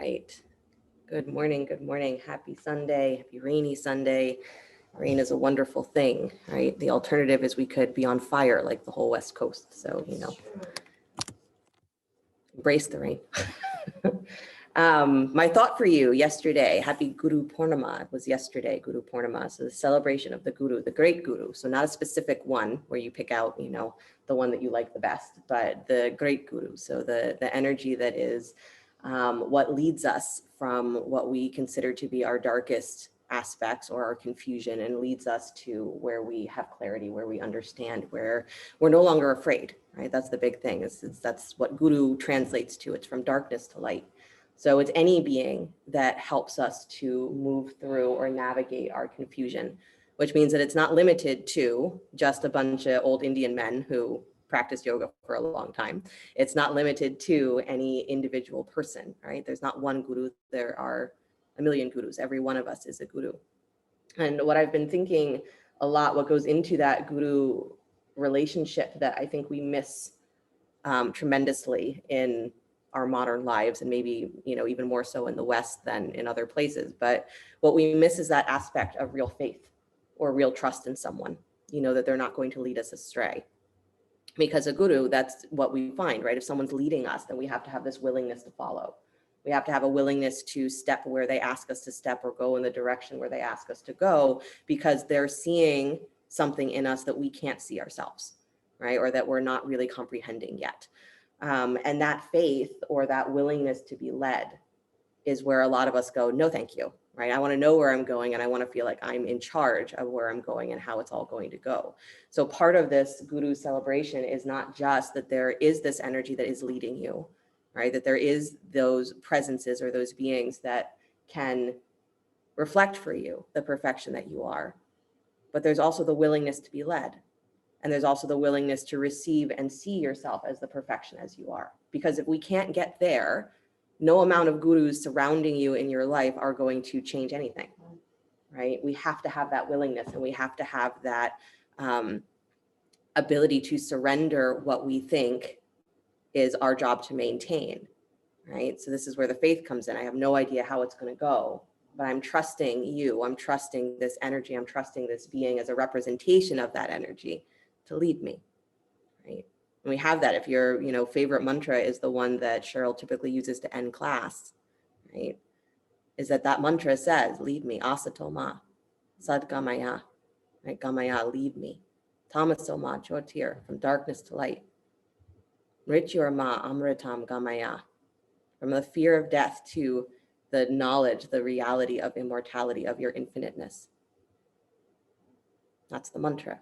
right. Good morning. Good morning. Happy Sunday. Happy rainy Sunday. Rain is a wonderful thing, right? The alternative is we could be on fire like the whole West Coast. So, embrace the rain. My thought for you yesterday, happy Guru Purnima was yesterday, Guru Purnima. So the celebration of the Guru, the great Guru. So not a specific one where you pick out, the one that you like the best, but the great Guru. So the energy that is what leads us from what we consider to be our darkest aspects or our confusion, and leads us to where we have clarity, where we understand, where we're no longer afraid, right? That's the big thing. That's what Guru translates to. It's from darkness to light. So it's any being that helps us to move through or navigate our confusion, which means that it's not limited to just a bunch of old Indian men who practiced yoga for a long time. It's not limited to any individual person, right? There's not one guru, there are a million gurus. Every one of us is a guru. And what I've been thinking a lot, what goes into that guru relationship that I think we miss tremendously in our modern lives, and maybe, even more so in the West than in other places. But what we miss is that aspect of real faith or real trust in someone, that they're not going to lead us astray. Because a guru, that's what we find, right? If someone's leading us, then we have to have this willingness to follow. We have to have a willingness to step where they ask us to step or go in the direction where they ask us to go, because they're seeing something in us that we can't see ourselves, right? Or that we're not really comprehending yet. And that faith or that willingness to be led is where a lot of us go, no, thank you, right? I want to know where I'm going, and I want to feel like I'm in charge of where I'm going and how it's all going to go. So part of this guru celebration is not just that there is this energy that is leading you, right? That there is those presences or those beings that can reflect for you the perfection that you are, but there's also the willingness to be led. And there's also the willingness to receive and see yourself as the perfection as you are. Because if we can't get there, no amount of gurus surrounding you in your life are going to change anything, right? We have to have that willingness, and we have to have that ability to surrender what we think is our job to maintain, right? So this is where the faith comes in. I have no idea how it's going to go, but I'm trusting you. I'm trusting this energy. I'm trusting this being as a representation of that energy to lead me, right? And we have that. If your, favorite mantra is the one that Cheryl typically uses to end class, right? Is that mantra says, lead me, Asato ma, Sadgamaya, right? Gamaya, lead me. Tamaso ma, Jyotir, from darkness to light. Mrityur ma, Amritam Gamaya, from the fear of death to the knowledge, the reality of immortality, of your infiniteness. That's the mantra,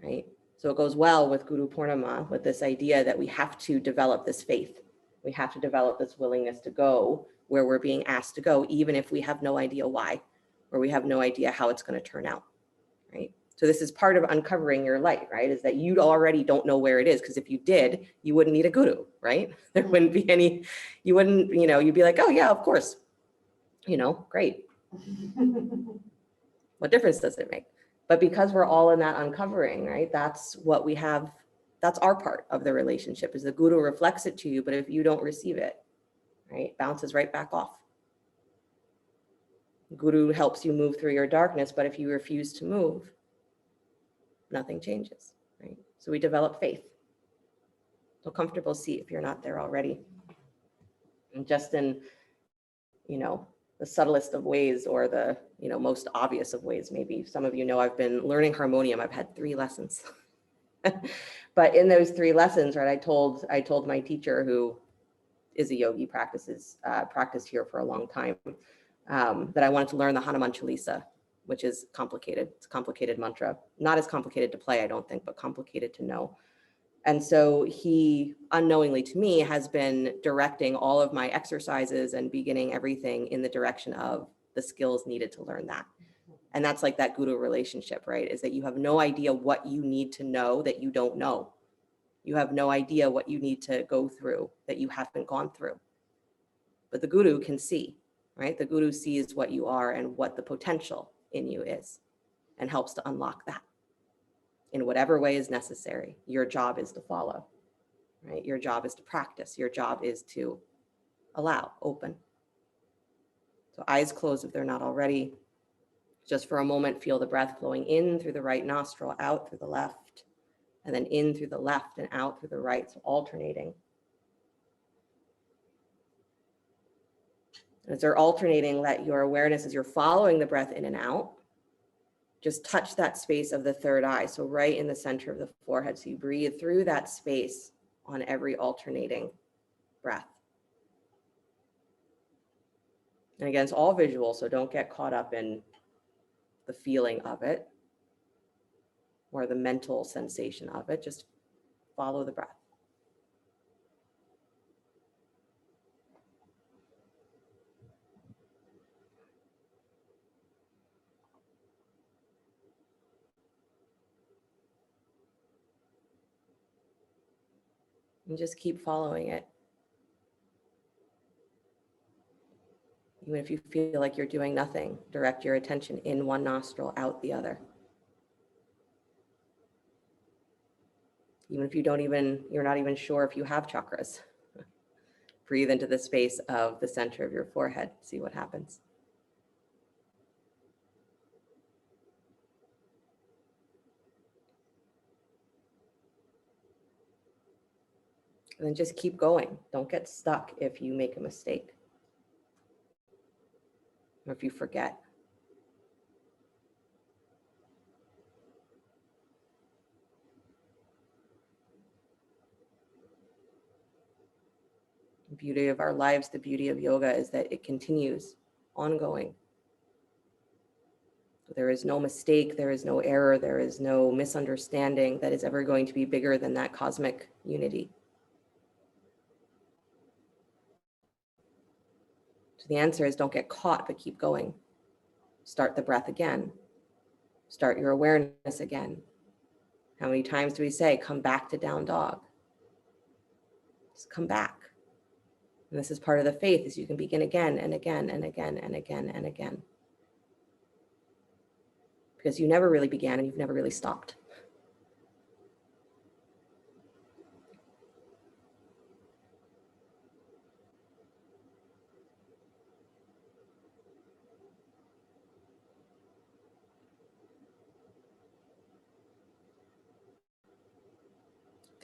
right? So it goes well with Guru Purnima, with this idea that we have to develop this faith. We have to develop this willingness to go where we're being asked to go, even if we have no idea why, or we have no idea how it's going to turn out, right? So this is part of uncovering your light, right? Is that you already don't know where it is, because if you did, you wouldn't need a guru, right? There wouldn't be any, you wouldn't, you'd be like, oh yeah, of course, great. What difference does it make? But because we're all in that uncovering, right? That's what we have. That's our part of the relationship, is the guru reflects it to you, but if you don't receive it, right, bounces right back off. Guru helps you move through your darkness, but if you refuse to move, nothing changes, right? So we develop faith. So comfortable seat if you're not there already. And just in, the subtlest of ways, or the, most obvious of ways, maybe some of you know, I've been learning harmonium. I've had 3 lessons. But in those 3 lessons, right, I told my teacher, who is a yogi, practiced here for a long time, that I wanted to learn the Hanuman Chalisa, which is complicated. It's a complicated mantra. Not as complicated to play, I don't think, but complicated to know. And so he, unknowingly to me, has been directing all of my exercises and beginning everything in the direction of the skills needed to learn that. And that's like that guru relationship, right? Is that you have no idea what you need to know that you don't know. You have no idea what you need to go through that you haven't gone through. But the guru can see, right? The guru sees what you are and what the potential in you is, and helps to unlock that in whatever way is necessary. Your job is to follow, right? Your job is to practice. Your job is to allow, open. So eyes closed if they're not already. Just for a moment, feel the breath flowing in through the right nostril, out through the left, and then in through the left and out through the right, so alternating. As they're alternating, let your awareness, as you're following the breath in and out, just touch that space of the third eye, so right in the center of the forehead. So you breathe through that space on every alternating breath. And again, it's all visual, so don't get caught up in the feeling of it or the mental sensation of it. Just follow the breath. And just keep following it. Even if you feel like you're doing nothing, direct your attention in one nostril, out the other. Even if you're not even sure if you have chakras. Breathe into the space of the center of your forehead. See what happens. And then just keep going. Don't get stuck if you make a mistake or if you forget. The beauty of our lives, the beauty of yoga is that it continues, ongoing. There is no mistake, there is no error, there is no misunderstanding that is ever going to be bigger than that cosmic unity. So the answer is don't get caught, but keep going. Start the breath again. Start your awareness again. How many times do we say, come back to down dog? Just come back. And this is part of the faith, is you can begin again and again and again and again and again. Because you never really began and you've never really stopped.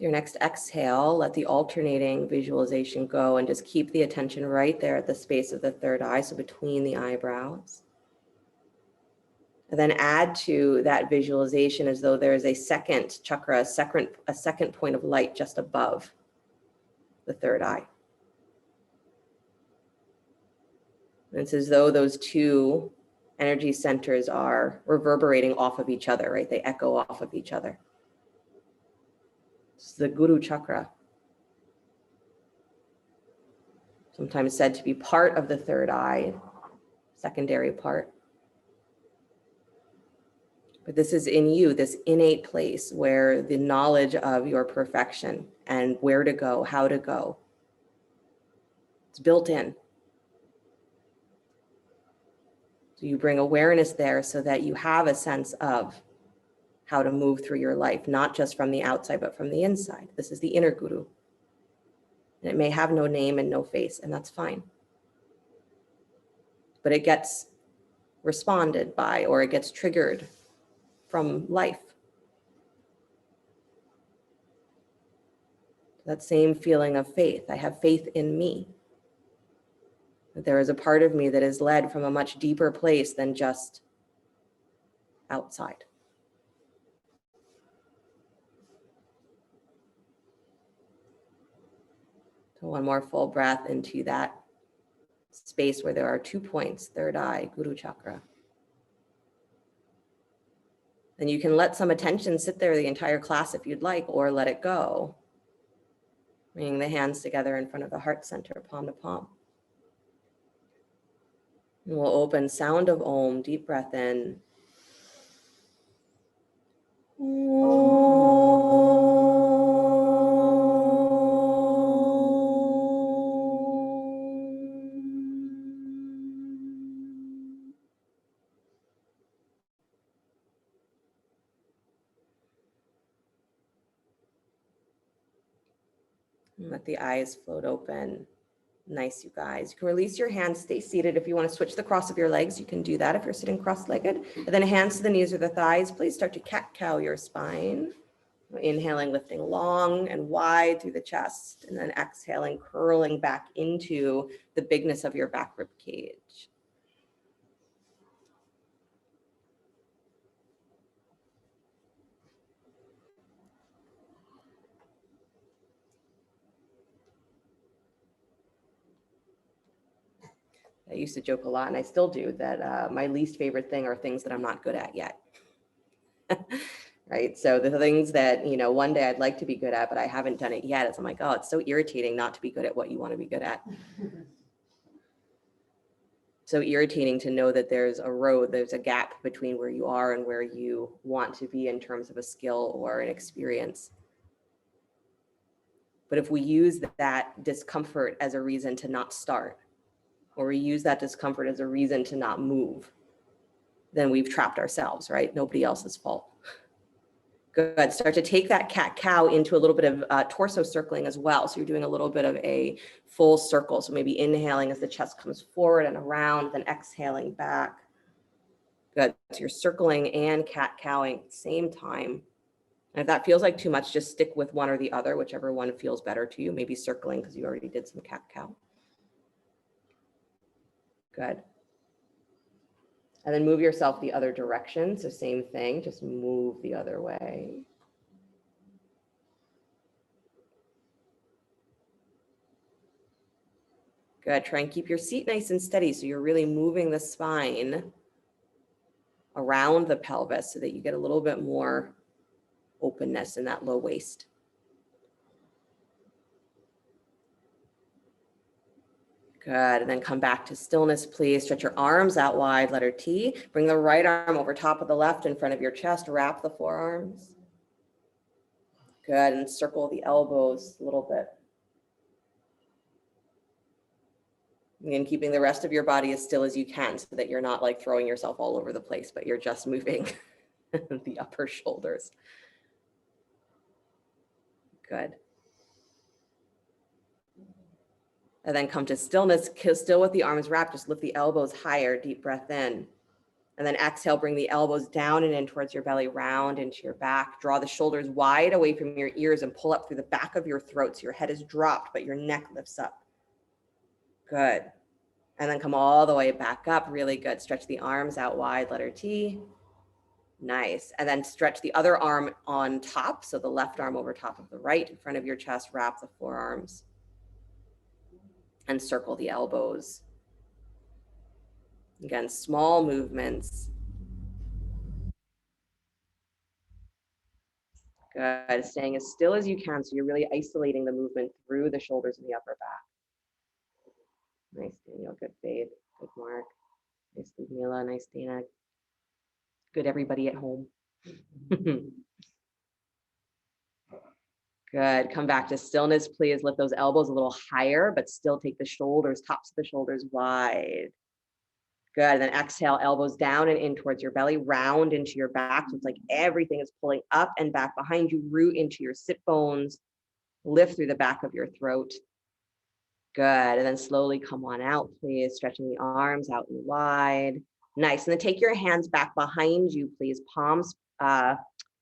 Your next exhale, let the alternating visualization go and just keep the attention right there at the space of the third eye, so between the eyebrows. And then add to that visualization as though there is a second chakra, a second point of light just above the third eye. And it's as though those two energy centers are reverberating off of each other, right? They echo off of each other. It's the Guru chakra, sometimes said to be part of the third eye, secondary part. But this is in you, this innate place where the knowledge of your perfection and where to go, how to go, it's built in. So you bring awareness there so that you have a sense of how to move through your life, not just from the outside, but from the inside. This is the inner guru. And it may have no name and no face, and that's fine. But it gets responded by, or it gets triggered from life. That same feeling of faith. I have faith in me. That there is a part of me that is led from a much deeper place than just outside. So one more full breath into that space where there are 2 points, third eye, Guru chakra. Then you can let some attention sit there the entire class if you'd like, or let it go. Bringing the hands together in front of the heart center, palm to palm. And we'll open sound of Om, deep breath in. And let the eyes float open. Nice, you guys. You can release your hands, stay seated. If you want to switch the cross of your legs, you can do that if you're sitting cross-legged. And then hands to the knees or the thighs. Please start to cat-cow your spine. Inhaling, lifting long and wide through the chest, and then exhaling, curling back into the bigness of your back rib cage. I used to joke a lot, and I still do, that my least favorite thing are things that I'm not good at yet. Right? So the things that, you know, one day I'd like to be good at, but I haven't done it yet. It's I'm like, oh, it's so irritating not to be good at what you want to be good at. So irritating to know that there's a road, there's a gap between where you are and where you want to be in terms of a skill or an experience. But if we use that discomfort as a reason to not start, or we use that discomfort as a reason to not move, then we've trapped ourselves, right? Nobody else's fault. Good. Start to take that cat-cow into a little bit of torso circling as well. So you're doing a little bit of a full circle. So maybe inhaling as the chest comes forward and around, then exhaling back. Good. So you're circling and cat-cowing at the same time. And if that feels like too much, just stick with one or the other, whichever one feels better to you. Maybe circling because you already did some cat-cow. Good. And then move yourself the other direction. So same thing, just move the other way. Good. Try and keep your seat nice and steady. So you're really moving the spine around the pelvis so that you get a little bit more openness in that low waist. Good. And then come back to stillness, please. Stretch your arms out wide, letter T. Bring the right arm over top of the left in front of your chest. Wrap the forearms. Good. And circle the elbows a little bit. Again, keeping the rest of your body as still as you can so that you're not like throwing yourself all over the place, but you're just moving the upper shoulders. Good. And then come to stillness, still with the arms wrapped, just lift the elbows higher, deep breath in. And then exhale, bring the elbows down and in towards your belly, round into your back. Draw the shoulders wide away from your ears and pull up through the back of your throat. So your head is dropped, but your neck lifts up. Good. And then come all the way back up. Really good. Stretch the arms out wide, letter T. Nice. And then stretch the other arm on top. So the left arm over top of the right in front of your chest. Wrap the forearms and circle the elbows. Again, small movements. Good. Staying as still as you can. So you're really isolating the movement through the shoulders and the upper back. Nice, Daniel. Good, Fade. Good, Mark. Nice, Ludmila. Nice, Dana. Good, everybody at home. Good. Come back to stillness, please. Lift those elbows a little higher, but still take the shoulders, tops of the shoulders wide. Good. And then exhale, elbows down and in towards your belly, round into your back. So it's like everything is pulling up and back behind you, root into your sit bones, lift through the back of your throat. Good. And then slowly come on out, please. Stretching the arms out and wide. Nice. And then take your hands back behind you, please. Palms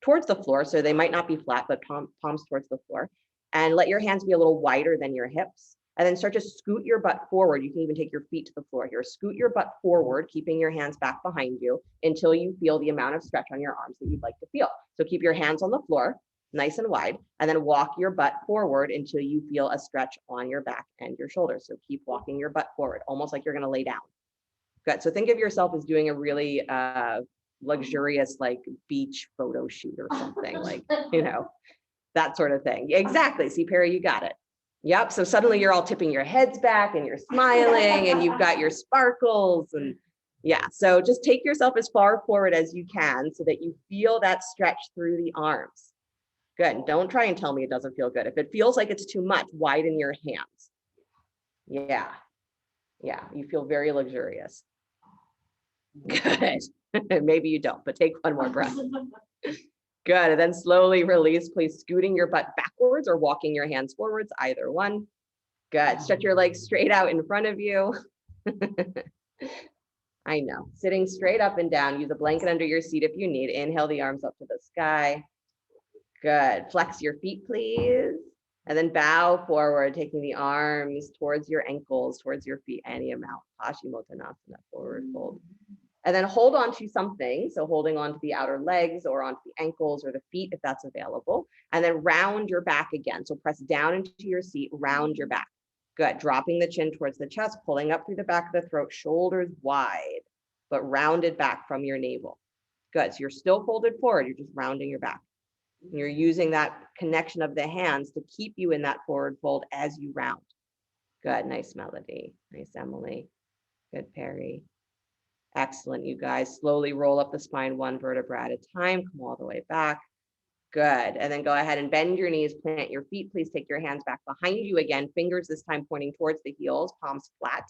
towards the floor. So they might not be flat, but palms towards the floor. And let your hands be a little wider than your hips. And then start to scoot your butt forward. You can even take your feet to the floor here. Scoot your butt forward, keeping your hands back behind you until you feel the amount of stretch on your arms that you'd like to feel. So keep your hands on the floor, nice and wide, and then walk your butt forward until you feel a stretch on your back and your shoulders. So keep walking your butt forward, almost like you're going to lay down. Good. So think of yourself as doing a really luxurious like beach photo shoot or something, like, you know, that sort of thing. Exactly. See, Perry, you got it. Yep. So suddenly you're all tipping your heads back and you're smiling and you've got your sparkles and yeah. So just take yourself as far forward as you can so that you feel that stretch through the arms. Good. Don't try and tell me it doesn't feel good. If it feels like it's too much, widen your hands. Yeah. Yeah. You feel very luxurious. Good. Maybe you don't, but take one more breath. Good. And then slowly release, please, scooting your butt backwards or walking your hands forwards, either one. Good. Stretch your legs straight out in front of you. I know. Sitting straight up and down. Use a blanket under your seat if you need. Inhale the arms up to the sky. Good. Flex your feet, please. And then bow forward, taking the arms towards your ankles, towards your feet, any amount. Paschimottanasana, forward fold. And then hold on to something. So holding on to the outer legs or onto the ankles or the feet, if that's available. And then round your back again. So press down into your seat, round your back. Good. Dropping the chin towards the chest, pulling up through the back of the throat, shoulders wide, but rounded back from your navel. Good. So you're still folded forward. You're just rounding your back. And you're using that connection of the hands to keep you in that forward fold as you round. Good. Nice Melody. Nice Emily. Good, Perry. Excellent, you guys. Slowly roll up the spine one vertebra at a time. Come all the way back. Good. And then go ahead and bend your knees, plant your feet. Please take your hands back behind you again. Fingers this time pointing towards the heels, palms flat.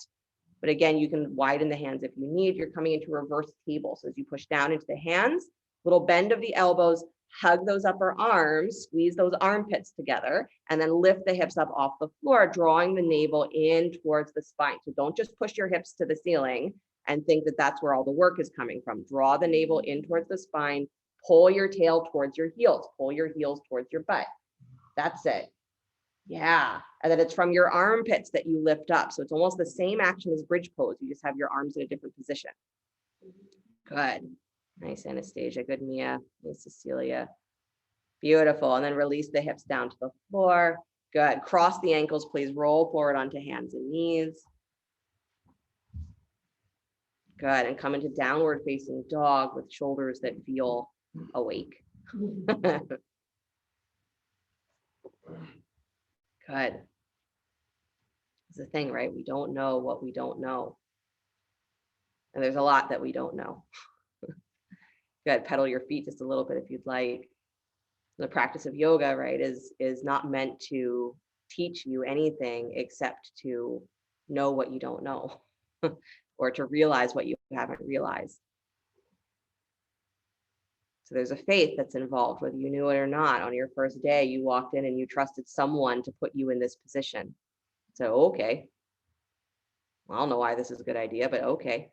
But again, you can widen the hands if you need. You're coming into reverse table. So as you push down into the hands, little bend of the elbows, hug those upper arms, squeeze those armpits together, and then lift the hips up off the floor, drawing the navel in towards the spine. So don't just push your hips to the ceiling and think that that's where all the work is coming from. Draw the navel in towards the spine, pull your tail towards your heels, pull your heels towards your butt. That's it. Yeah. And then it's from your armpits that you lift up. So it's almost the same action as bridge pose. You just have your arms in a different position. Good. Nice, Anastasia. Good, Mia. Nice, Cecilia. Beautiful. And then release the hips down to the floor. Good. Cross the ankles, please. Roll forward onto hands and knees. Good. And come into downward facing dog with shoulders that feel awake. Good. It's the thing, right? We don't know what we don't know. And there's a lot that we don't know. Good. Pedal your feet just a little bit if you'd like. The practice of yoga, right, is not meant to teach you anything except to know what you don't know or to realize what you haven't realized. So there's a faith that's involved, whether you knew it or not. On your first day, you walked in and you trusted someone to put you in this position. So, okay. I don't know why this is a good idea, but okay.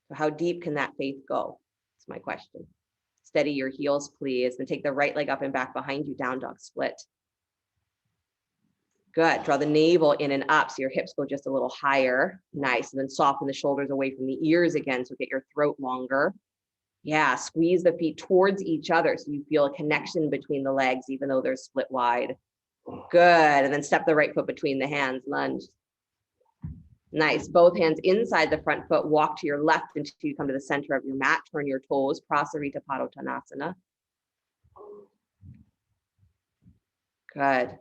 So how deep can that faith go? That's my question. Steady your heels, please. Then take the right leg up and back behind you, down dog split. Good. Draw the navel in and up so your hips go just a little higher. Nice. And then soften the shoulders away from the ears again, so get your throat longer. Yeah, squeeze the feet towards each other so you feel a connection between the legs, even though they're split wide. Good. And then step the right foot between the hands, lunge. Nice. Both hands inside the front foot. Walk to your left until you come to the center of your mat. Turn your toes. Prasarita Padottanasana. Good.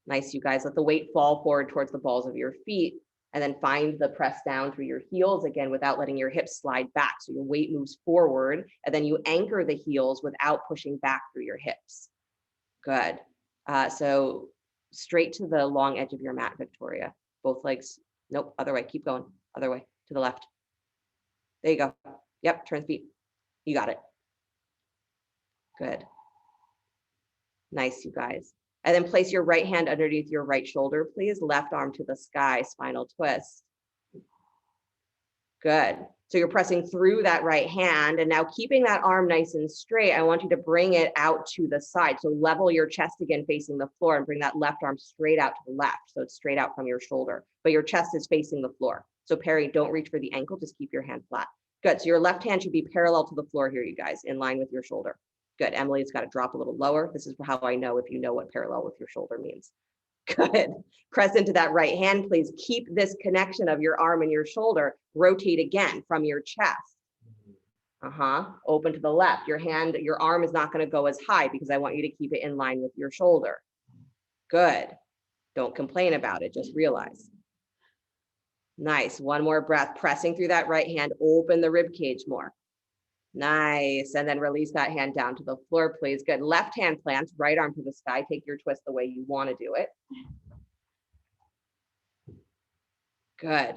Nice, you guys. Let the weight fall forward towards the balls of your feet, and then find the press down through your heels again without letting your hips slide back. So your weight moves forward, and then you anchor the heels without pushing back through your hips. Good. So straight to the long edge of your mat, Victoria. Both legs. Nope, other way. Keep going. Other way, to the left. There you go. Yep, turn feet. You got it. Good. Nice, you guys. And then place your right hand underneath your right shoulder, please. Left arm to the sky, spinal twist. Good. So you're pressing through that right hand, and now keeping that arm nice and straight, I want you to bring it out to the side. So level your chest again facing the floor and bring that left arm straight out to the left. So it's straight out from your shoulder, but your chest is facing the floor. So Perry, don't reach for the ankle, just keep your hand flat. Good. So your left hand should be parallel to the floor here, you guys, in line with your shoulder. Good. Emily, it's got to drop a little lower. This is how I know if you know what parallel with your shoulder means. Good. Press into that right hand, please. Keep this connection of your arm and your shoulder. Rotate again from your chest. Open to the left. Your arm is not going to go as high because I want you to keep it in line with your shoulder. Good. Don't complain about it. Just realize. Nice. One more breath. Pressing through that right hand. Open the rib cage more. Nice. And then release that hand down to the floor, please. Good. Left hand plants, right arm to the sky. Take your twist the way you want to do it. Good.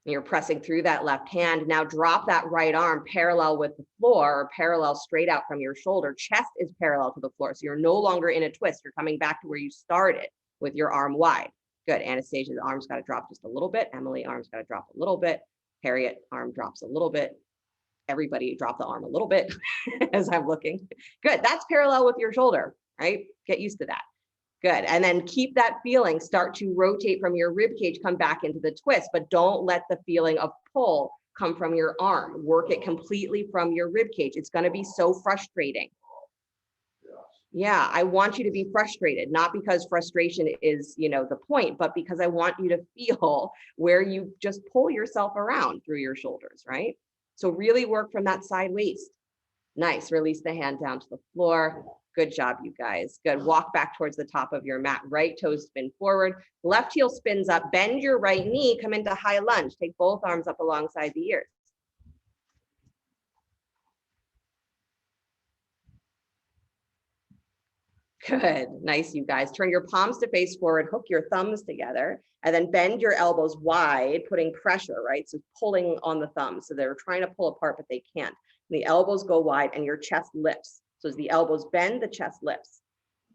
You're pressing through that left hand. Now drop that right arm parallel with the floor, or parallel straight out from your shoulder. Chest is parallel to the floor. So you're no longer in a twist. You're coming back to where you started with your arm wide. Good. Anastasia's arm's got to drop just a little bit. Emily, arm's got to drop a little bit. Harriet, arm drops a little bit. Everybody drop the arm a little bit as I'm looking. Good. That's parallel with your shoulder, right? Get used to that. Good. And then keep that feeling. Start to rotate from your rib cage, come back into the twist, but don't let the feeling of pull come from your arm. Work it completely from your rib cage. It's going to be so frustrating. Yeah, I want you to be frustrated, not because frustration is, the point, but because I want you to feel where you just pull yourself around through your shoulders, right? So really work from that side waist. Nice. Release the hand down to the floor. Good job, you guys. Good. Walk back towards the top of your mat. Right toes spin forward. Left heel spins up. Bend your right knee. Come into high lunge. Take both arms up alongside the ears. Good. Nice, you guys. Turn your palms to face forward. Hook your thumbs together. And then bend your elbows wide, putting pressure, right? So pulling on the thumbs. So they're trying to pull apart, but they can't. And the elbows go wide and your chest lifts. So as the elbows bend, the chest lifts.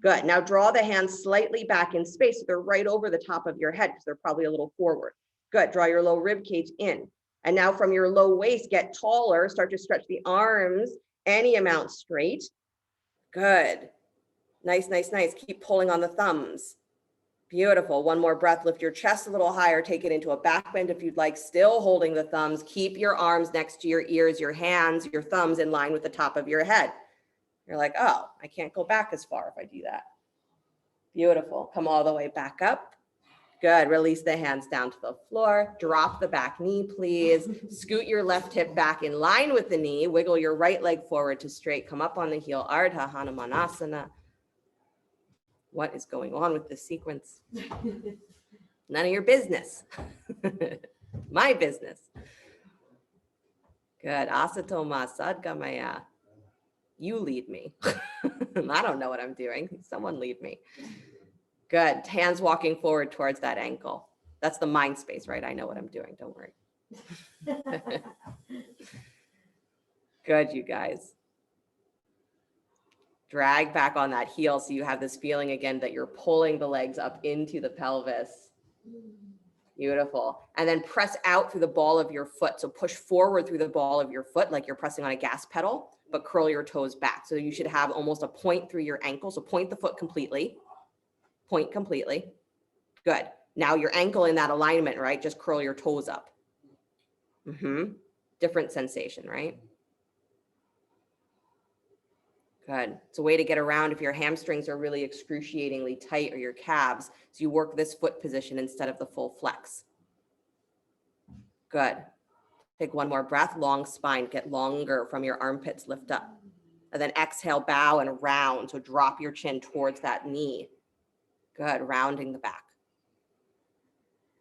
Good. Now draw the hands slightly back in space. So they're right over the top of your head because they're probably a little forward. Good. Draw your low rib cage in. And now from your low waist, get taller. Start to stretch the arms any amount straight. Good. Nice, nice, nice. Keep pulling on the thumbs. Beautiful. One more breath. Lift your chest a little higher. Take it into a back bend if you'd like. Still holding the thumbs. Keep your arms next to your ears, your hands, your thumbs in line with the top of your head. You're like, oh, I can't go back as far if I do that. Beautiful. Come all the way back up. Good. Release the hands down to the floor. Drop the back knee, please. Scoot your left hip back in line with the knee. Wiggle your right leg forward to straight. Come up on the heel. Ardha Hanumanasana. What is going on with this sequence? None of your business. My business. Good. Asato ma sadgamaya. You lead me. I don't know what I'm doing. Someone lead me. Good. Hands walking forward towards that ankle. That's the mind space, right? I know what I'm doing. Don't worry. Good, you guys. Drag back on that heel so you have this feeling again that you're pulling the legs up into the pelvis. Beautiful. And then press out through the ball of your foot. So push forward through the ball of your foot like you're pressing on a gas pedal, but curl your toes back. So you should have almost a point through your ankle. So point the foot completely. Point completely. Good. Now your ankle in that alignment, right? Just curl your toes up. Different sensation, right? Good. It's a way to get around if your hamstrings are really excruciatingly tight or your calves. So you work this foot position instead of the full flex. Good. Take one more breath, long spine, get longer from your armpits, lift up. And then exhale, bow and round. So drop your chin towards that knee. Good, rounding the back.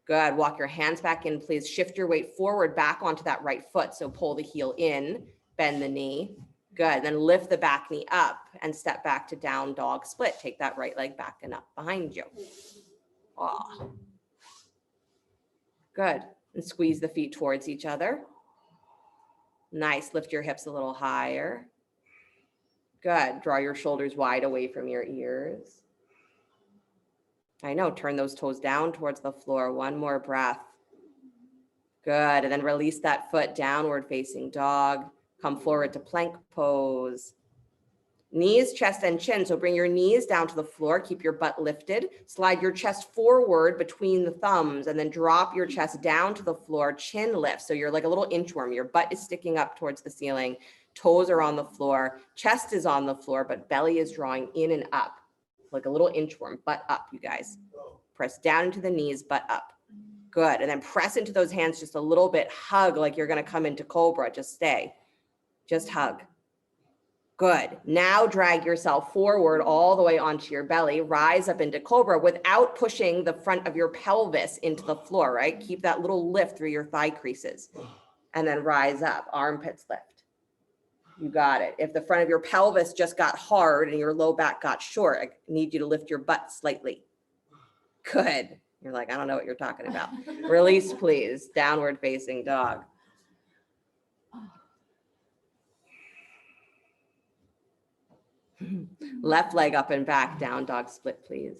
Good, walk your hands back in, please. Shift your weight forward back onto that right foot. So pull the heel in, bend the knee. Good, then lift the back knee up and step back to down dog split. Take that right leg back and up behind you. Oh. Good, and squeeze the feet towards each other. Nice, lift your hips a little higher. Good, draw your shoulders wide away from your ears. I know, turn those toes down towards the floor. One more breath. Good, and then release that foot, downward facing dog. Come forward to plank pose. Knees, chest, and chin. So bring your knees down to the floor. Keep your butt lifted. Slide your chest forward between the thumbs and then drop your chest down to the floor. Chin lift. So you're like a little inchworm. Your butt is sticking up towards the ceiling. Toes are on the floor. Chest is on the floor, but belly is drawing in and up. Like a little inchworm. Butt up, you guys. Press down into the knees, butt up. Good. And then press into those hands just a little bit. Hug like you're going to come into cobra. Just stay. Just hug. Good. Now drag yourself forward all the way onto your belly. Rise up into cobra without pushing the front of your pelvis into the floor, right? Keep that little lift through your thigh creases. And then rise up. Armpits lift. You got it. If the front of your pelvis just got hard and your low back got short, I need you to lift your butt slightly. Good. You're like, I don't know what you're talking about. Release, please. Downward facing dog. Left leg up and back, down dog split, please.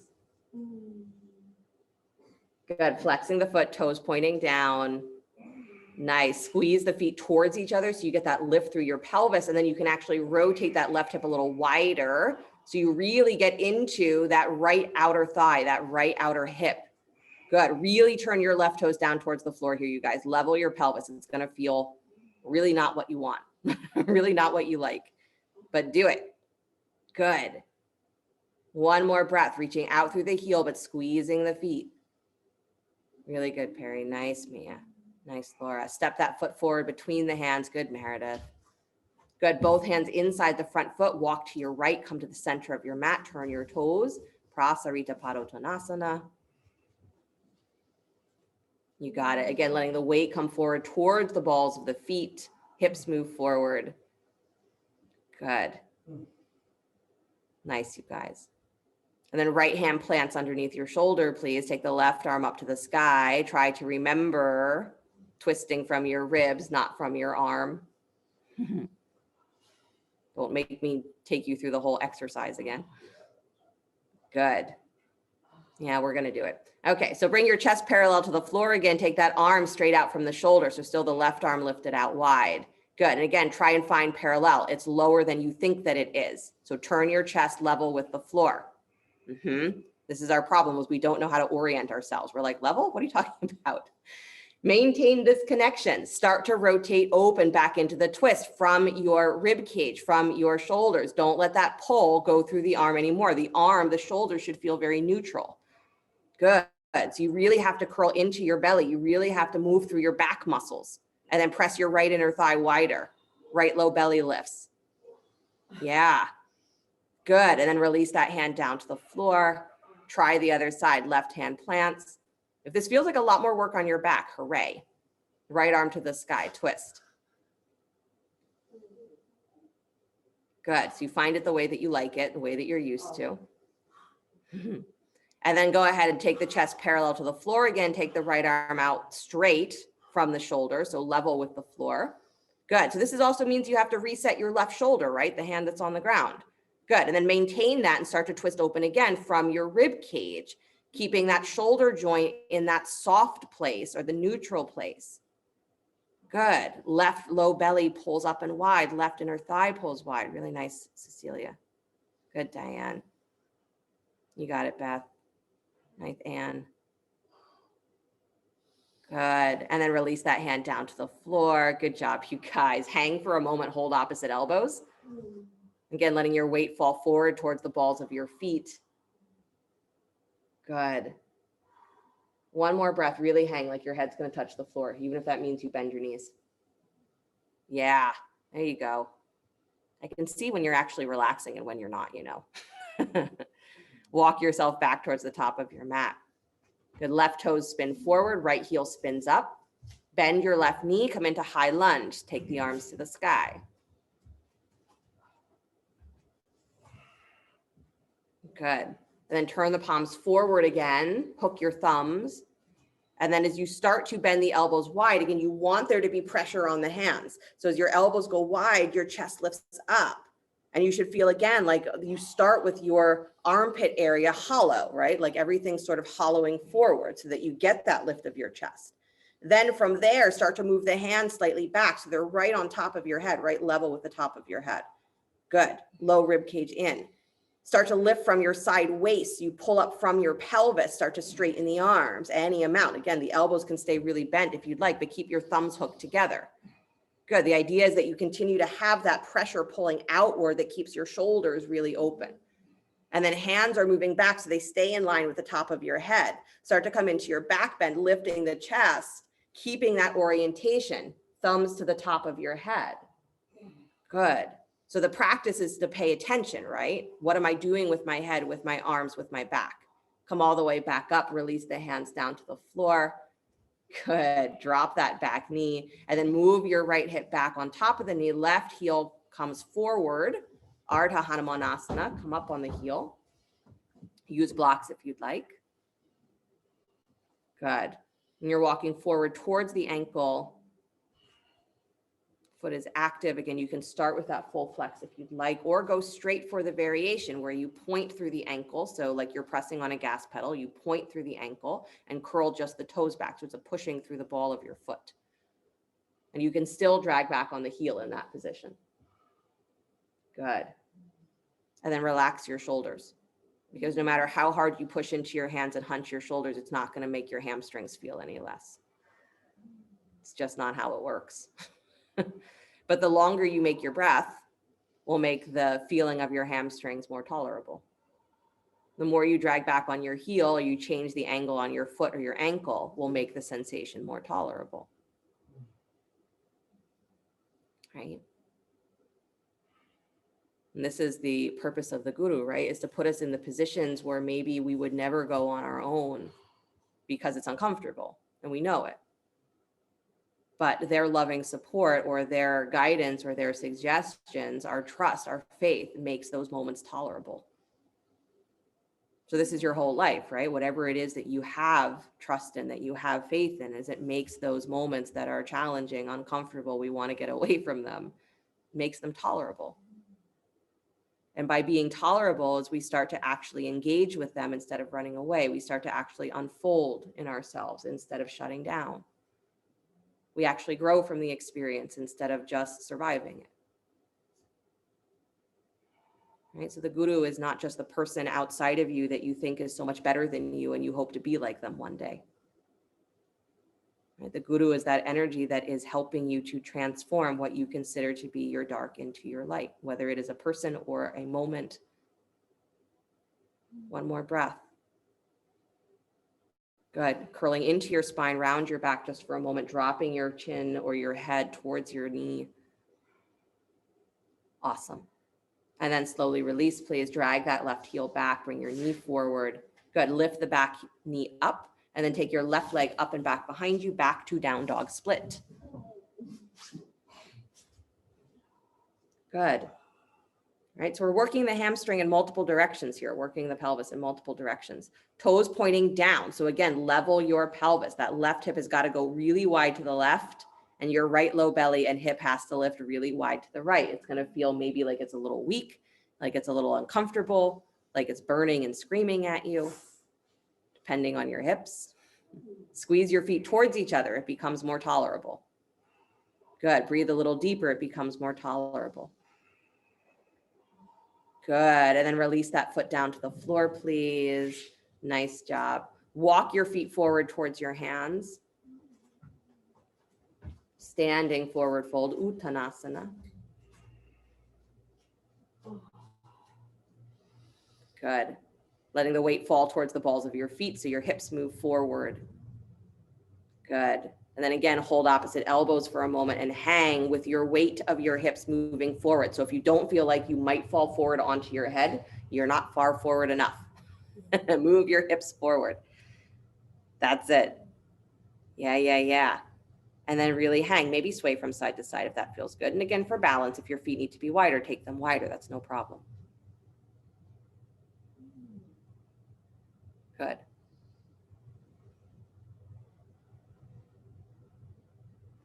Good. Flexing the foot, toes pointing down. Nice. Squeeze the feet towards each other so you get that lift through your pelvis, and then you can actually rotate that left hip a little wider so you really get into that right outer thigh, that right outer hip. Good. Really turn your left toes down towards the floor here, you guys. Level your pelvis. It's going to feel really not what you want, really not what you like, but do it. Good. One more breath, reaching out through the heel, but squeezing the feet. Really good, Perry. Nice, Mia. Nice, Laura. Step that foot forward between the hands. Good, Meredith. Good. Both hands inside the front foot. Walk to your right. Come to the center of your mat. Turn your toes. Prasarita Padottanasana. You got it. Again, letting the weight come forward towards the balls of the feet. Hips move forward. Good. Nice, you guys. And then right hand plants underneath your shoulder, please. Take the left arm up to the sky. Try to remember twisting from your ribs, not from your arm. Don't make me take you through the whole exercise again. Good. Yeah, we're going to do it. Okay, so bring your chest parallel to the floor again. Take that arm straight out from the shoulder. So still the left arm lifted out wide. Good. And again, try and find parallel. It's lower than you think that it is. So turn your chest level with the floor. This is our problem, is we don't know how to orient ourselves. We're like, level? What are you talking about? Maintain this connection. Start to rotate open back into the twist from your rib cage, from your shoulders. Don't let that pull go through the arm anymore. The arm, the shoulder should feel very neutral. Good. So you really have to curl into your belly. You really have to move through your back muscles, and then press your right inner thigh wider. Right low belly lifts. Yeah. Good. And then release that hand down to the floor. Try the other side. Left hand plants. If this feels like a lot more work on your back, hooray. Right arm to the sky, twist. Good. So you find it the way that you like it, the way that you're used to. And then go ahead and take the chest parallel to the floor again. Take the right arm out straight from the shoulder, so level with the floor. Good. So this also means you have to reset your left shoulder, right? The hand that's on the ground. Good. And then maintain that and start to twist open again from your rib cage, keeping that shoulder joint in that soft place or the neutral place. Good. Left low belly pulls up and wide. Left inner thigh pulls wide. Really nice, Cecilia. Good, Diane. You got it, Beth. Nice, Anne. Good. And then release that hand down to the floor. Good job, you guys. Hang for a moment. Hold opposite elbows. Again, letting your weight fall forward towards the balls of your feet. Good. One more breath. Really hang like your head's going to touch the floor, even if that means you bend your knees. Yeah, there you go. I can see when you're actually relaxing and when you're not, you know. Walk yourself back towards the top of your mat. Good. Left toes spin forward. Right heel spins up. Bend your left knee. Come into high lunge. Take the arms to the sky. Good. And then turn the palms forward again. Hook your thumbs. And then as you start to bend the elbows wide, again, you want there to be pressure on the hands. So as your elbows go wide, your chest lifts up. And you should feel, again, like you start with your armpit area hollow, right? Like everything's sort of hollowing forward so that you get that lift of your chest. Then from there, start to move the hands slightly back so they're right on top of your head, right level with the top of your head. Good. Low rib cage in. Start to lift from your side waist. You pull up from your pelvis, start to straighten the arms, any amount. Again, the elbows can stay really bent if you'd like, but keep your thumbs hooked together. Good. The idea is that you continue to have that pressure pulling outward that keeps your shoulders really open. And then hands are moving back so they stay in line with the top of your head. Start to come into your back bend, lifting the chest, keeping that orientation, thumbs to the top of your head. Good. So the practice is to pay attention, right? What am I doing with my head, with my arms, with my back? Come all the way back up, release the hands down to the floor. Good. Drop that back knee and then move your right hip back on top of the knee. Left heel comes forward. Ardha Hanumanasana. Come up on the heel. Use blocks if you'd like. Good. And you're walking forward towards the ankle. Foot is active. Again, you can start with that full flex if you'd like, or go straight for the variation where you point through the ankle. So like you're pressing on a gas pedal, you point through the ankle and curl just the toes back. So it's a pushing through the ball of your foot. And you can still drag back on the heel in that position. Good. And then relax your shoulders, because no matter how hard you push into your hands and hunch your shoulders, it's not going to make your hamstrings feel any less. It's just not how it works. But the longer you make your breath will make the feeling of your hamstrings more tolerable. The more you drag back on your heel or you change the angle on your foot or your ankle will make the sensation more tolerable. Right? And this is the purpose of the guru, right? Is to put us in the positions where maybe we would never go on our own because it's uncomfortable and we know it. But their loving support or their guidance or their suggestions, our trust, our faith makes those moments tolerable. So this is your whole life, right? Whatever it is that you have trust in, that you have faith in, is it makes those moments that are challenging, uncomfortable, we want to get away from them, makes them tolerable. And by being tolerable, as we start to actually engage with them instead of running away, we start to actually unfold in ourselves instead of shutting down. We actually grow from the experience instead of just surviving it. Right? So the guru is not just the person outside of you that you think is so much better than you and you hope to be like them one day. Right? The guru is that energy that is helping you to transform what you consider to be your dark into your light, whether it is a person or a moment. One more breath. Good. Curling into your spine, round your back just for a moment, dropping your chin or your head towards your knee. Awesome. And then slowly release, please. Drag that left heel back, bring your knee forward. Good. Lift the back knee up and then take your left leg up and back behind you, back to down dog split. Good. All right, so we're working the hamstring in multiple directions here, working the pelvis in multiple directions. Toes pointing down. So again, level your pelvis. That left hip has got to go really wide to the left, and your right low belly and hip has to lift really wide to the right. It's going to feel maybe like it's a little weak, like it's a little uncomfortable, like it's burning and screaming at you, depending on your hips. Squeeze your feet towards each other. It becomes more tolerable. Good. Breathe a little deeper. It becomes more tolerable. Good. And then release that foot down to the floor, please. Nice job. Walk your feet forward towards your hands. Standing forward fold, Uttanasana. Good. Letting the weight fall towards the balls of your feet so your hips move forward. Good. And then again, hold opposite elbows for a moment and hang with your weight of your hips moving forward. So if you don't feel like you might fall forward onto your head, you're not far forward enough. Move your hips forward. That's it. Yeah. And then really hang, maybe sway from side to side if that feels good. And again, for balance, if your feet need to be wider, take them wider. That's no problem. Good.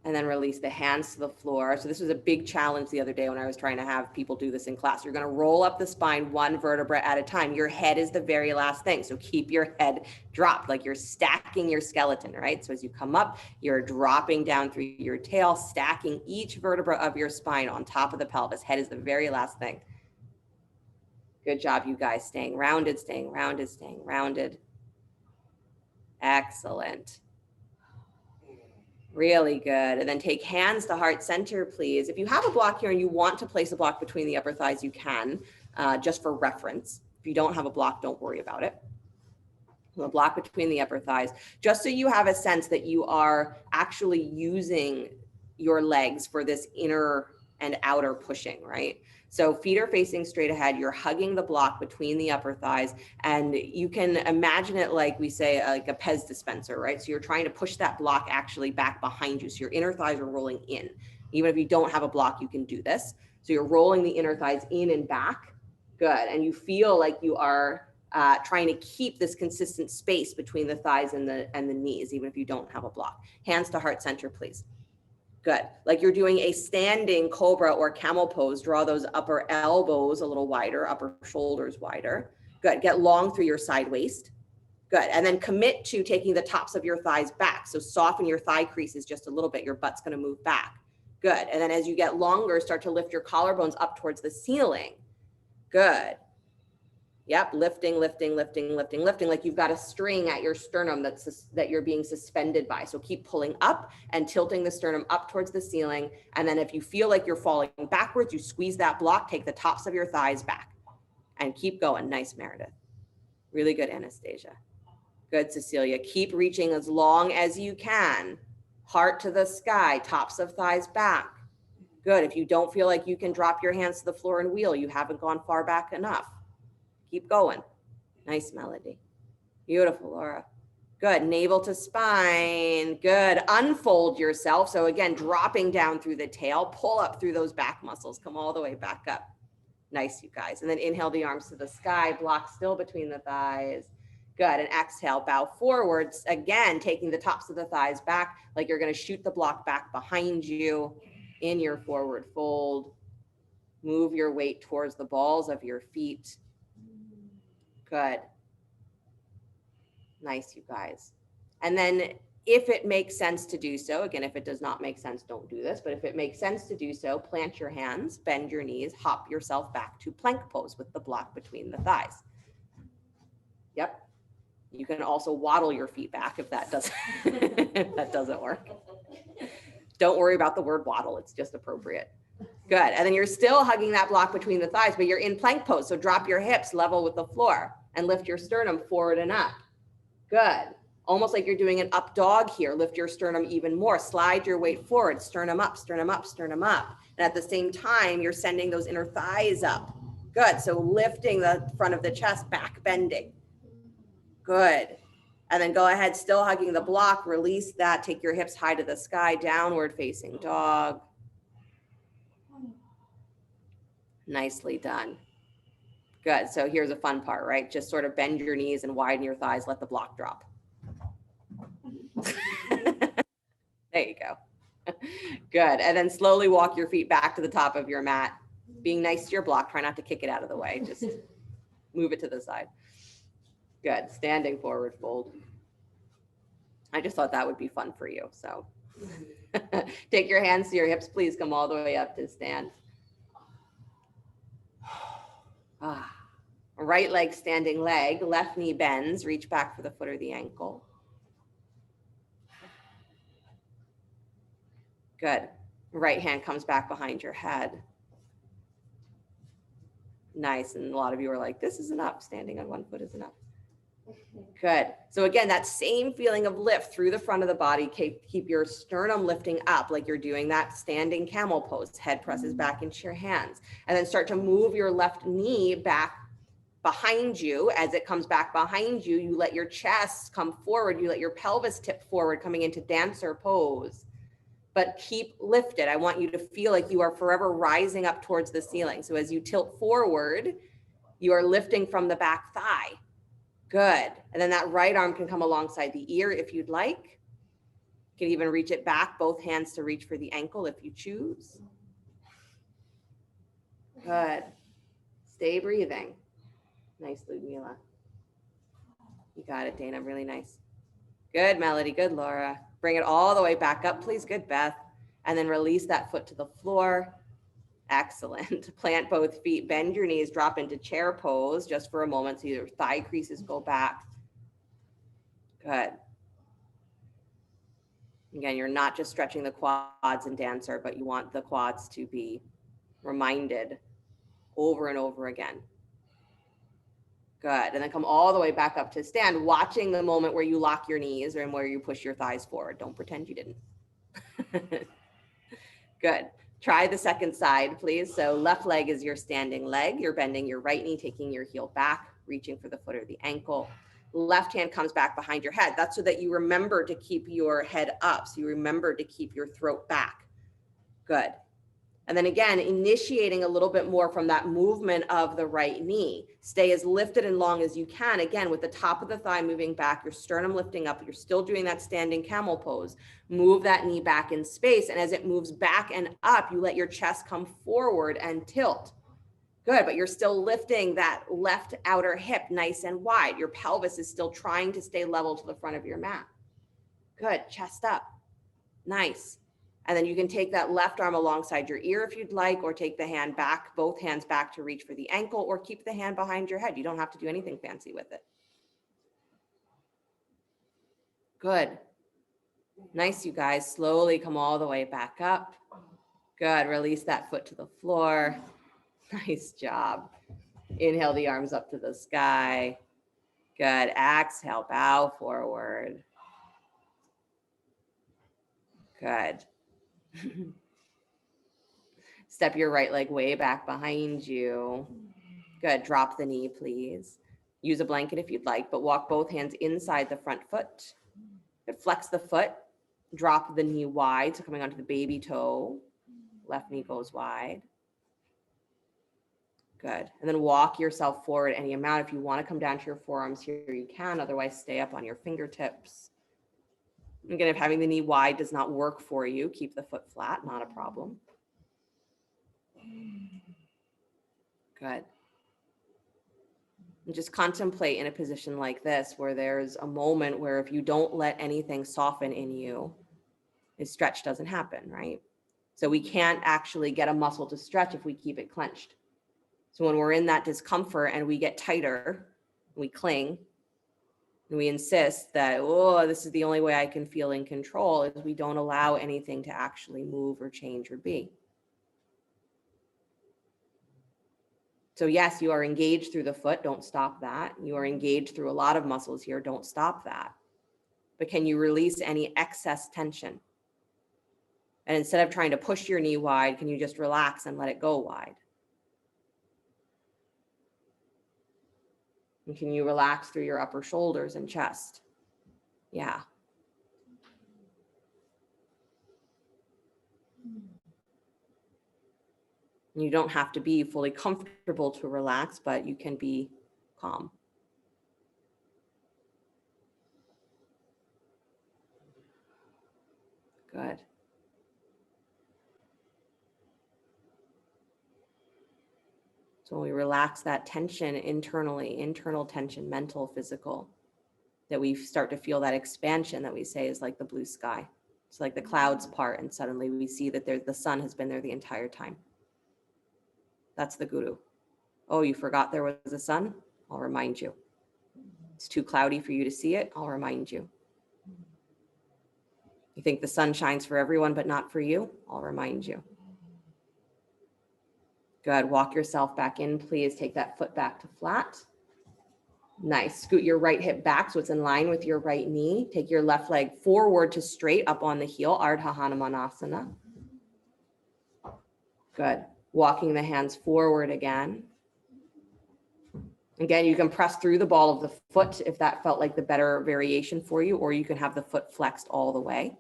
And then release the hands to the floor. So this was a big challenge the other day when I was trying to have people do this in class. You're going to roll up the spine one vertebra at a time. Your head is the very last thing. So keep your head dropped, like you're stacking your skeleton, right? So as you come up, you're dropping down through your tail, stacking each vertebra of your spine on top of the pelvis. Head is the very last thing. Good job, you guys. Staying rounded, staying rounded, staying rounded. Excellent. Really good. And then take hands to heart center, please. If you have a block here and you want to place a block between the upper thighs, you can, just for reference. If you don't have a block, don't worry about it. A block between the upper thighs, just so you have a sense that you are actually using your legs for this inner and outer pushing, right? So feet are facing straight ahead. You're hugging the block between the upper thighs, and you can imagine it like we say, like a Pez dispenser, right? So you're trying to push that block actually back behind you. So your inner thighs are rolling in. Even if you don't have a block, you can do this. So you're rolling the inner thighs in and back. Good. And you feel like you are trying to keep this consistent space between the thighs and the knees, even if you don't have a block. Hands to heart center, please. Good. Like you're doing a standing cobra or camel pose, draw those upper elbows a little wider, upper shoulders wider. Good. Get long through your side waist. Good. And then commit to taking the tops of your thighs back. So soften your thigh creases just a little bit. Your butt's going to move back. Good. And then as you get longer, start to lift your collarbones up towards the ceiling. Good. Yep. Lifting, lifting, lifting, lifting, lifting. Like you've got a string at your sternum that you're being suspended by. So keep pulling up and tilting the sternum up towards the ceiling. And then if you feel like you're falling backwards, you squeeze that block, take the tops of your thighs back and keep going. Nice, Meredith. Really good, Anastasia. Good, Cecilia. Keep reaching as long as you can. Heart to the sky, tops of thighs back. Good. If you don't feel like you can drop your hands to the floor and wheel, you haven't gone far back enough. Keep going. Nice, Melody. Beautiful, Laura. Good. Navel to spine. Good. Unfold yourself. So again, dropping down through the tail, pull up through those back muscles. Come all the way back up. Nice, you guys. And then inhale the arms to the sky, block still between the thighs. Good. And exhale, bow forwards. Again, taking the tops of the thighs back, like you're going to shoot the block back behind you in your forward fold. Move your weight towards the balls of your feet. Good. Nice, you guys. And then if it makes sense to do so, again, if it does not make sense, don't do this, but if it makes sense to do so, plant your hands, bend your knees, hop yourself back to plank pose with the block between the thighs. Yep. You can also waddle your feet back if that doesn't, if that doesn't work. Don't worry about the word waddle. It's just appropriate. Good. And then you're still hugging that block between the thighs, but you're in plank pose. So drop your hips level with the floor and lift your sternum forward and up. Good. Almost like you're doing an up dog here. Lift your sternum even more. Slide your weight forward. Sternum up, sternum up, sternum up. And at the same time, you're sending those inner thighs up. Good. So lifting the front of the chest back, bending. Good. And then go ahead, still hugging the block. Release that. Take your hips high to the sky. Downward facing dog. Nicely done. Good. So here's a fun part, right? Just sort of bend your knees and widen your thighs. Let the block drop. There you go. Good. And then slowly walk your feet back to the top of your mat. Being nice to your block. Try not to kick it out of the way. Just move it to the side. Good. Standing forward fold. I just thought that would be fun for you. So take your hands to your hips. Please come all the way up to stand. Right leg standing leg, left knee bends, reach back for the foot or the ankle. Good. Right hand comes back behind your head. Nice. And a lot of you are like, this is enough. Standing on one foot is enough. Good. So again, that same feeling of lift through the front of the body. Keep your sternum lifting up like you're doing that standing camel pose. Head presses back into your hands. And then start to move your left knee back behind you. As it comes back behind you, you let your chest come forward. You let your pelvis tip forward, coming into dancer pose. But keep lifted. I want you to feel like you are forever rising up towards the ceiling. So as you tilt forward, you are lifting from the back thigh. Good. And then that right arm can come alongside the ear if you'd like. You can even reach it back, both hands to reach for the ankle if you choose. Good. Stay breathing. Nice, Ludmila. You got it, Dana. Really nice. Good, Melody. Good, Laura. Bring it all the way back up, please. Good, Beth. And then release that foot to the floor. Excellent. Plant both feet, bend your knees, drop into chair pose just for a moment so your thigh creases go back. Good. Again, you're not just stretching the quads in dancer, but you want the quads to be reminded over and over again. Good. And then come all the way back up to stand, watching the moment where you lock your knees and where you push your thighs forward. Don't pretend you didn't. Good. Try the second side, please. So left leg is your standing leg. You're bending your right knee, taking your heel back, reaching for the foot or the ankle. Left hand comes back behind your head. That's so that you remember to keep your head up. So you remember to keep your throat back. Good. And then again, initiating a little bit more from that movement of the right knee. Stay as lifted and long as you can. Again, with the top of the thigh moving back, your sternum lifting up. You're still doing that standing camel pose. Move that knee back in space. And as it moves back and up, you let your chest come forward and tilt. Good, but you're still lifting that left outer hip nice and wide. Your pelvis is still trying to stay level to the front of your mat. Good, chest up. Nice. And then you can take that left arm alongside your ear if you'd like, or take the hand back, both hands back to reach for the ankle, or keep the hand behind your head. You don't have to do anything fancy with it. Good. Nice, you guys. Slowly come all the way back up. Good. Release that foot to the floor. Nice job. Inhale the arms up to the sky. Good. Exhale, bow forward. Good. Step your right leg way back behind you. Good. Drop the knee, please. Use a blanket if you'd like, but walk both hands inside the front foot. Good. Flex the foot. Drop the knee wide, so coming onto the baby toe. Left knee goes wide. Good. And then walk yourself forward any amount. If you want to come down to your forearms here, you can. Otherwise, stay up on your fingertips. Again, if having the knee wide does not work for you, keep the foot flat, not a problem. Good. And just contemplate in a position like this, where there's a moment where if you don't let anything soften in you, a stretch doesn't happen, right? So we can't actually get a muscle to stretch if we keep it clenched. So when we're in that discomfort and we get tighter, we cling, and we insist that, oh, this is the only way I can feel in control, is we don't allow anything to actually move or change or be. So yes, you are engaged through the foot. Don't stop that. You are engaged through a lot of muscles here. Don't stop that. But can you release any excess tension? And instead of trying to push your knee wide, can you just relax and let it go wide? And can you relax through your upper shoulders and chest? Yeah. You don't have to be fully comfortable to relax, but you can be calm. Good. So when we relax that tension internally, internal tension, mental, physical, that we start to feel that expansion that we say is like the blue sky. It's like the clouds part, and suddenly we see that the sun has been there the entire time. That's the guru. Oh, you forgot there was a sun? I'll remind you. It's too cloudy for you to see it? I'll remind you. You think the sun shines for everyone, but not for you? I'll remind you. Good. Walk yourself back in, please. Take that foot back to flat. Nice. Scoot your right hip back so it's in line with your right knee. Take your left leg forward to straight up on the heel, Ardha Hanumanasana. Good. Walking the hands forward again. Again, you can press through the ball of the foot if that felt like the better variation for you, or you can have the foot flexed all the way.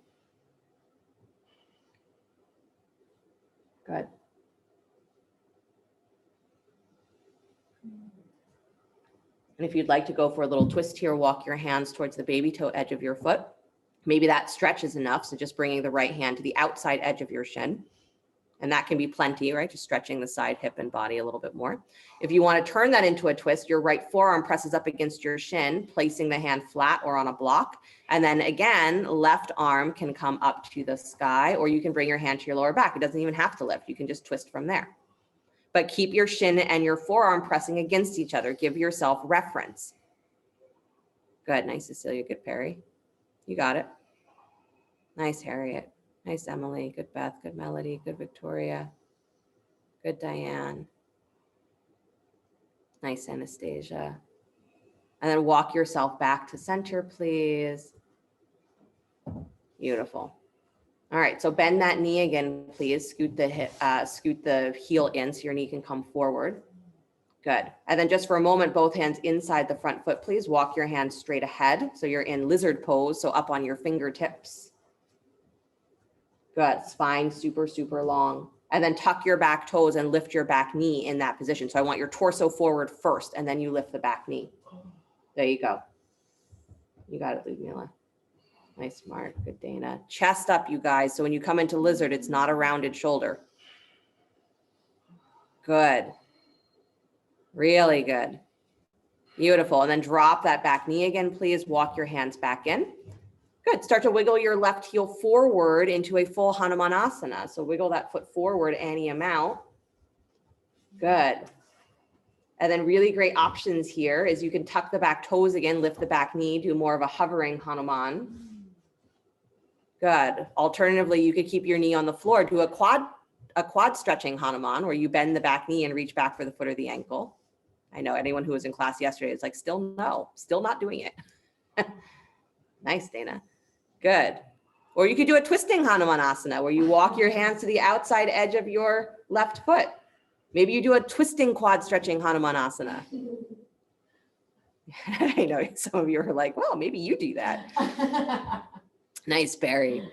Good. And if you'd like to go for a little twist here, walk your hands towards the baby toe edge of your foot. Maybe that stretch is enough. So just bringing the right hand to the outside edge of your shin. And that can be plenty, right? Just stretching the side hip and body a little bit more. If you want to turn that into a twist, your right forearm presses up against your shin, placing the hand flat or on a block. And then again, left arm can come up to the sky, or you can bring your hand to your lower back. It doesn't even have to lift. You can just twist from there. But keep your shin and your forearm pressing against each other. Give yourself reference. Good. Nice, Cecilia. Good, Perry. You got it. Nice, Harriet. Nice, Emily. Good, Beth. Good, Melody. Good, Victoria. Good, Diane. Nice, Anastasia. And then walk yourself back to center, please. Beautiful. All right, so bend that knee again, please. Scoot the heel in so your knee can come forward. Good. And then just for a moment, both hands inside the front foot, please. Walk your hands straight ahead. So you're in lizard pose, so up on your fingertips. Good. Spine super, super long. And then tuck your back toes and lift your back knee in that position. So I want your torso forward first, and then you lift the back knee. There you go. You got it, Ludmila. Nice, Mark. Good, Dana. Chest up, you guys. So when you come into lizard, it's not a rounded shoulder. Good. Really good. Beautiful. And then drop that back knee again, please. Walk your hands back in. Good. Start to wiggle your left heel forward into a full Hanumanasana. So wiggle that foot forward any amount. Good. And then really great options here is you can tuck the back toes again, lift the back knee, do more of a hovering Hanuman. Good. Alternatively, you could keep your knee on the floor, do a quad stretching Hanuman where you bend the back knee and reach back for the foot or the ankle. I know anyone who was in class yesterday is like, still not doing it. Nice, Dana. Good. Or you could do a twisting Hanumanasana where you walk your hands to the outside edge of your left foot. Maybe you do a twisting quad stretching Hanumanasana. I know some of you are like, well, maybe you do that. Nice, Barry.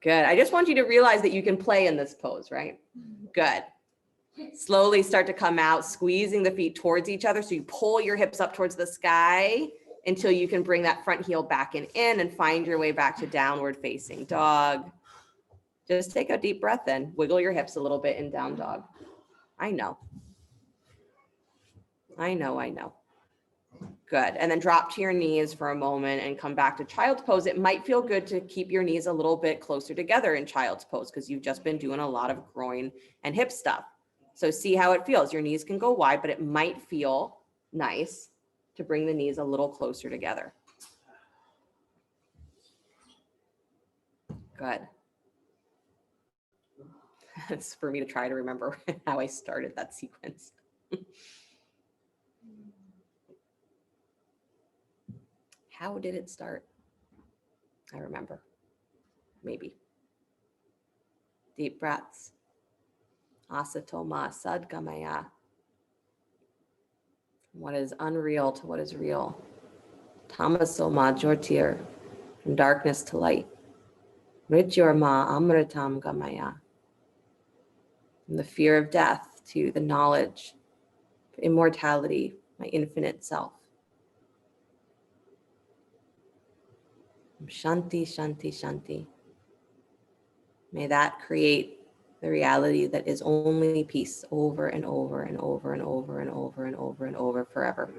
Good. I just want you to realize that you can play in this pose, right? Good. Slowly start to come out, squeezing the feet towards each other. So you pull your hips up towards the sky until you can bring that front heel back and in and find your way back to downward facing dog. Just take a deep breath in, wiggle your hips a little bit in down dog. I know. Good. And then drop to your knees for a moment and come back to child's pose. It might feel good to keep your knees a little bit closer together in child's pose because you've just been doing a lot of groin and hip stuff. So see how it feels. Your knees can go wide, but it might feel nice to bring the knees a little closer together. Good. It's for me to try to remember how I started that sequence. How did it start? I remember. Maybe. Deep breaths. Asato ma sadgamaya. What is unreal to what is real. Tamaso ma jyotir. From darkness to light. Mrityur ma amritam gamaya. From the fear of death to the knowledge of immortality, my infinite self. Shanti, shanti, shanti. May that create the reality that is only peace over and over and over and over and over and over and over forever.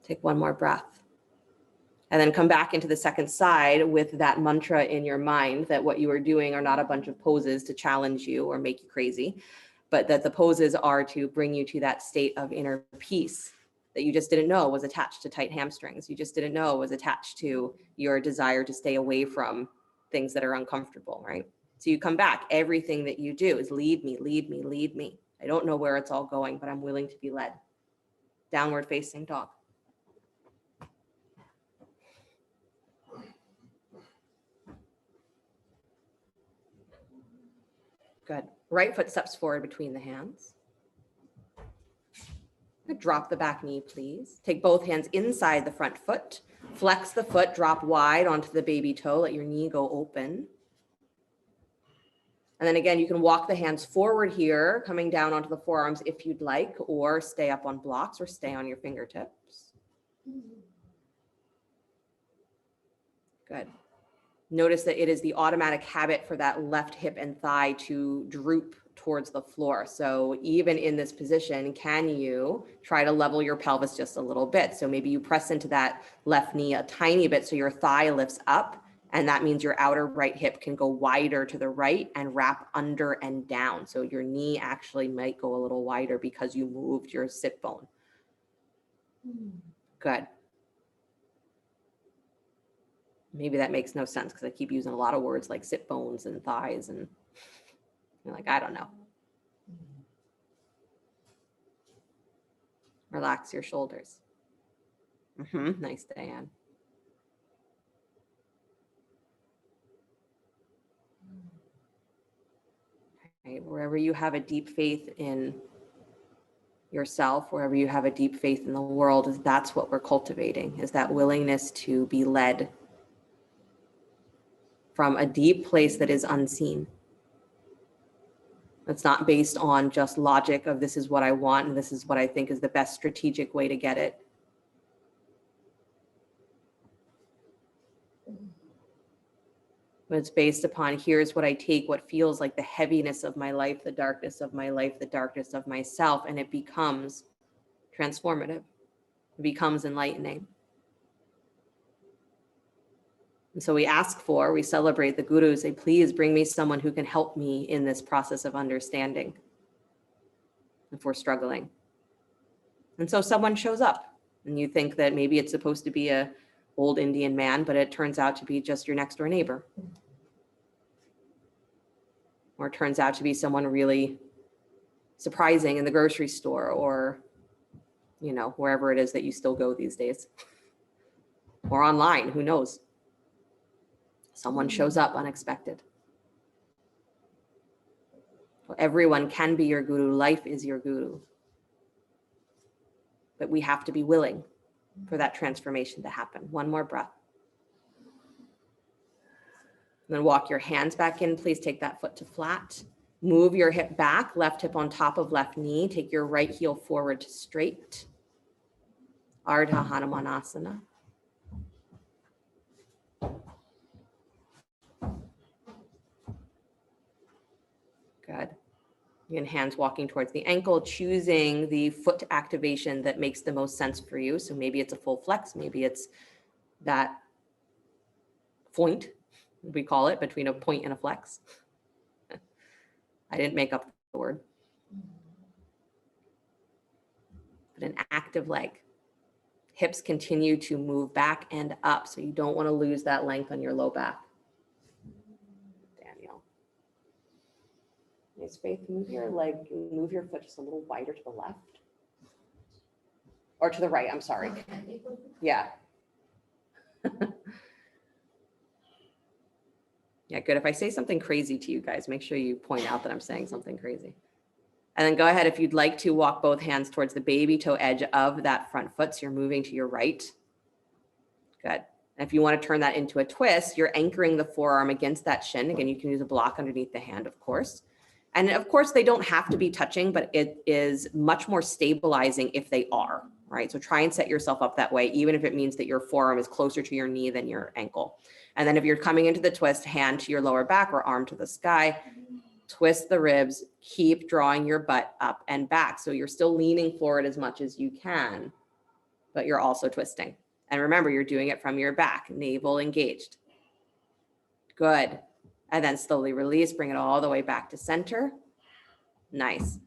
Take one more breath. And then come back into the second side with that mantra in your mind that what you are doing are not a bunch of poses to challenge you or make you crazy, but that the poses are to bring you to that state of inner peace that you just didn't know was attached to tight hamstrings. You just didn't know was attached to your desire to stay away from things that are uncomfortable, right? So you come back, everything that you do is lead me, lead me, lead me. I don't know where it's all going, but I'm willing to be led. Downward facing dog. Good. Right foot steps forward between the hands. Drop the back knee, please. Take both hands inside the front foot. Flex the foot, drop wide onto the baby toe. Let your knee go open. And then again, you can walk the hands forward here, coming down onto the forearms if you'd like, or stay up on blocks or stay on your fingertips. Good. Notice that it is the automatic habit for that left hip and thigh to droop towards the floor. So even in this position, can you try to level your pelvis just a little bit? So maybe you press into that left knee a tiny bit so your thigh lifts up, and that means your outer right hip can go wider to the right and wrap under and down. So your knee actually might go a little wider because you moved your sit bone. Good. Maybe that makes no sense because I keep using a lot of words like sit bones and thighs and you're like, I don't know. Relax your shoulders. Nice, Diane. Right, wherever you have a deep faith in yourself, wherever you have a deep faith in the world, that's what we're cultivating, is that willingness to be led from a deep place that is unseen. It's not based on just logic of this is what I want and this is what I think is the best strategic way to get it. But it's based upon here's what I take, what feels like the heaviness of my life, the darkness of my life, the darkness of myself, and it becomes transformative. It becomes enlightening. And so we celebrate the gurus, say, please bring me someone who can help me in this process of understanding if we're struggling. And so someone shows up and you think that maybe it's supposed to be a old Indian man, but it turns out to be just your next door neighbor. Or it turns out to be someone really surprising in the grocery store or, you know, wherever it is that you still go these days. Or online, who knows? Someone shows up unexpected. Everyone can be your guru. Life is your guru. But we have to be willing for that transformation to happen. One more breath. And then walk your hands back in. Please take that foot to flat. Move your hip back, left hip on top of left knee. Take your right heel forward to straight. Ardha Hanumanasana. Good. Again, hands walking towards the ankle, choosing the foot activation that makes the most sense for you. So maybe it's a full flex, maybe it's that point, we call it, between a point and a flex. I didn't make up the word. But an active leg. Hips continue to move back and up, so you don't want to lose that length on your low back. Daniel. Nice, Faith, move your leg, move your foot just a little wider to the left. Or to the right, I'm sorry. Yeah. Yeah, good. If I say something crazy to you guys, make sure you point out that I'm saying something crazy. And then go ahead, if you'd like to, walk both hands towards the baby toe edge of that front foot. So you're moving to your right. Good. And if you want to turn that into a twist, you're anchoring the forearm against that shin. Again, you can use a block underneath the hand, of course. And of course, they don't have to be touching, but it is much more stabilizing if they are, right? So try and set yourself up that way, even if it means that your forearm is closer to your knee than your ankle. And then if you're coming into the twist, hand to your lower back or arm to the sky, twist the ribs, keep drawing your butt up and back. So you're still leaning forward as much as you can, but you're also twisting. And remember, you're doing it from your back, navel engaged. Good. And then slowly release, bring it all the way back to center. Nice.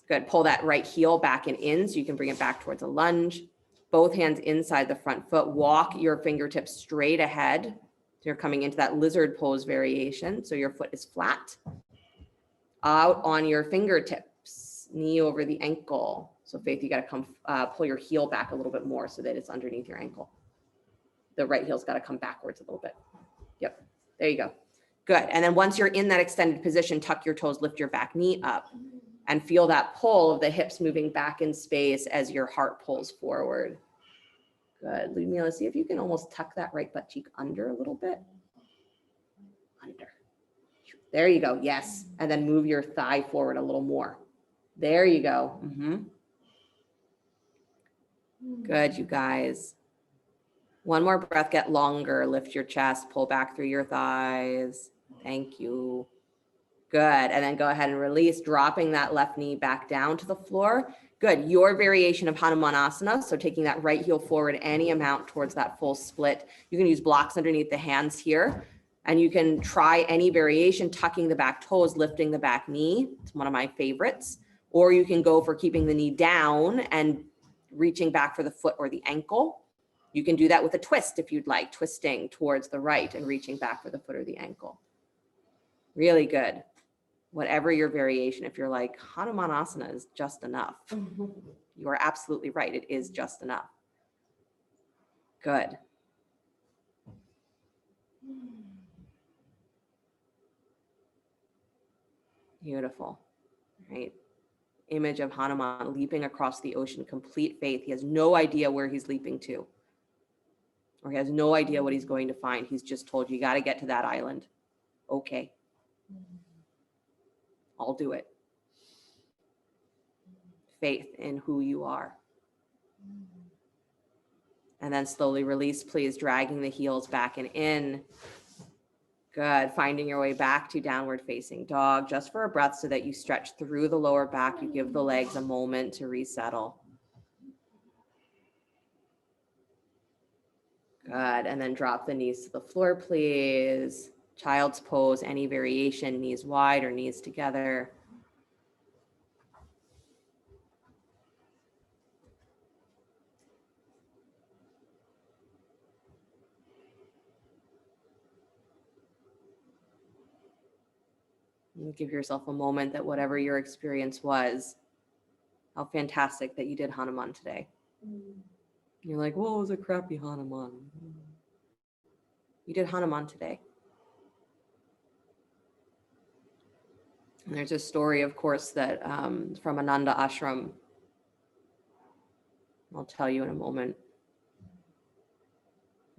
Good. Pull that right heel back and in so you can bring it back towards a lunge. Both hands inside the front foot. Walk your fingertips straight ahead. So you're coming into that lizard pose variation. So your foot is flat. Out on your fingertips, knee over the ankle. So Faith, you got to come pull your heel back a little bit more so that it's underneath your ankle. The right heel's got to come backwards a little bit. Yep. There you go. Good. And then once you're in that extended position, tuck your toes, lift your back knee up and feel that pull of the hips moving back in space as your heart pulls forward. Good. Ludmila, see if you can almost tuck that right butt cheek under a little bit. Under. There you go. Yes. And then move your thigh forward a little more. There you go. Good, you guys. One more breath, get longer. Lift your chest, pull back through your thighs. Thank you. Good. And then go ahead and release, dropping that left knee back down to the floor. Good. Your variation of Hanumanasana. So taking that right heel forward any amount towards that full split. You can use blocks underneath the hands here. And you can try any variation, tucking the back toes, lifting the back knee. It's one of my favorites. Or you can go for keeping the knee down and reaching back for the foot or the ankle. You can do that with a twist if you'd like, twisting towards the right and reaching back for the foot or the ankle. Really good. Whatever your variation, if you're like, Hanumanasana is just enough. You are absolutely right. It is just enough. Good. Beautiful, right? Image of Hanuman leaping across the ocean, complete faith. He has no idea where he's leaping to, or he has no idea what he's going to find. He's just told you got to get to that island. Okay. I'll do it. Faith in who you are. And then slowly release, please, dragging the heels back and in. Good. Finding your way back to downward facing dog, just for a breath so that you stretch through the lower back. You give the legs a moment to resettle. Good. And then drop the knees to the floor, please. Child's pose, any variation, knees wide or knees together. And give yourself a moment that whatever your experience was, how fantastic that you did Hanuman today. You're like, well, it was a crappy Hanuman. You did Hanuman today. And there's a story, of course, that from Ananda Ashram. I'll tell you in a moment.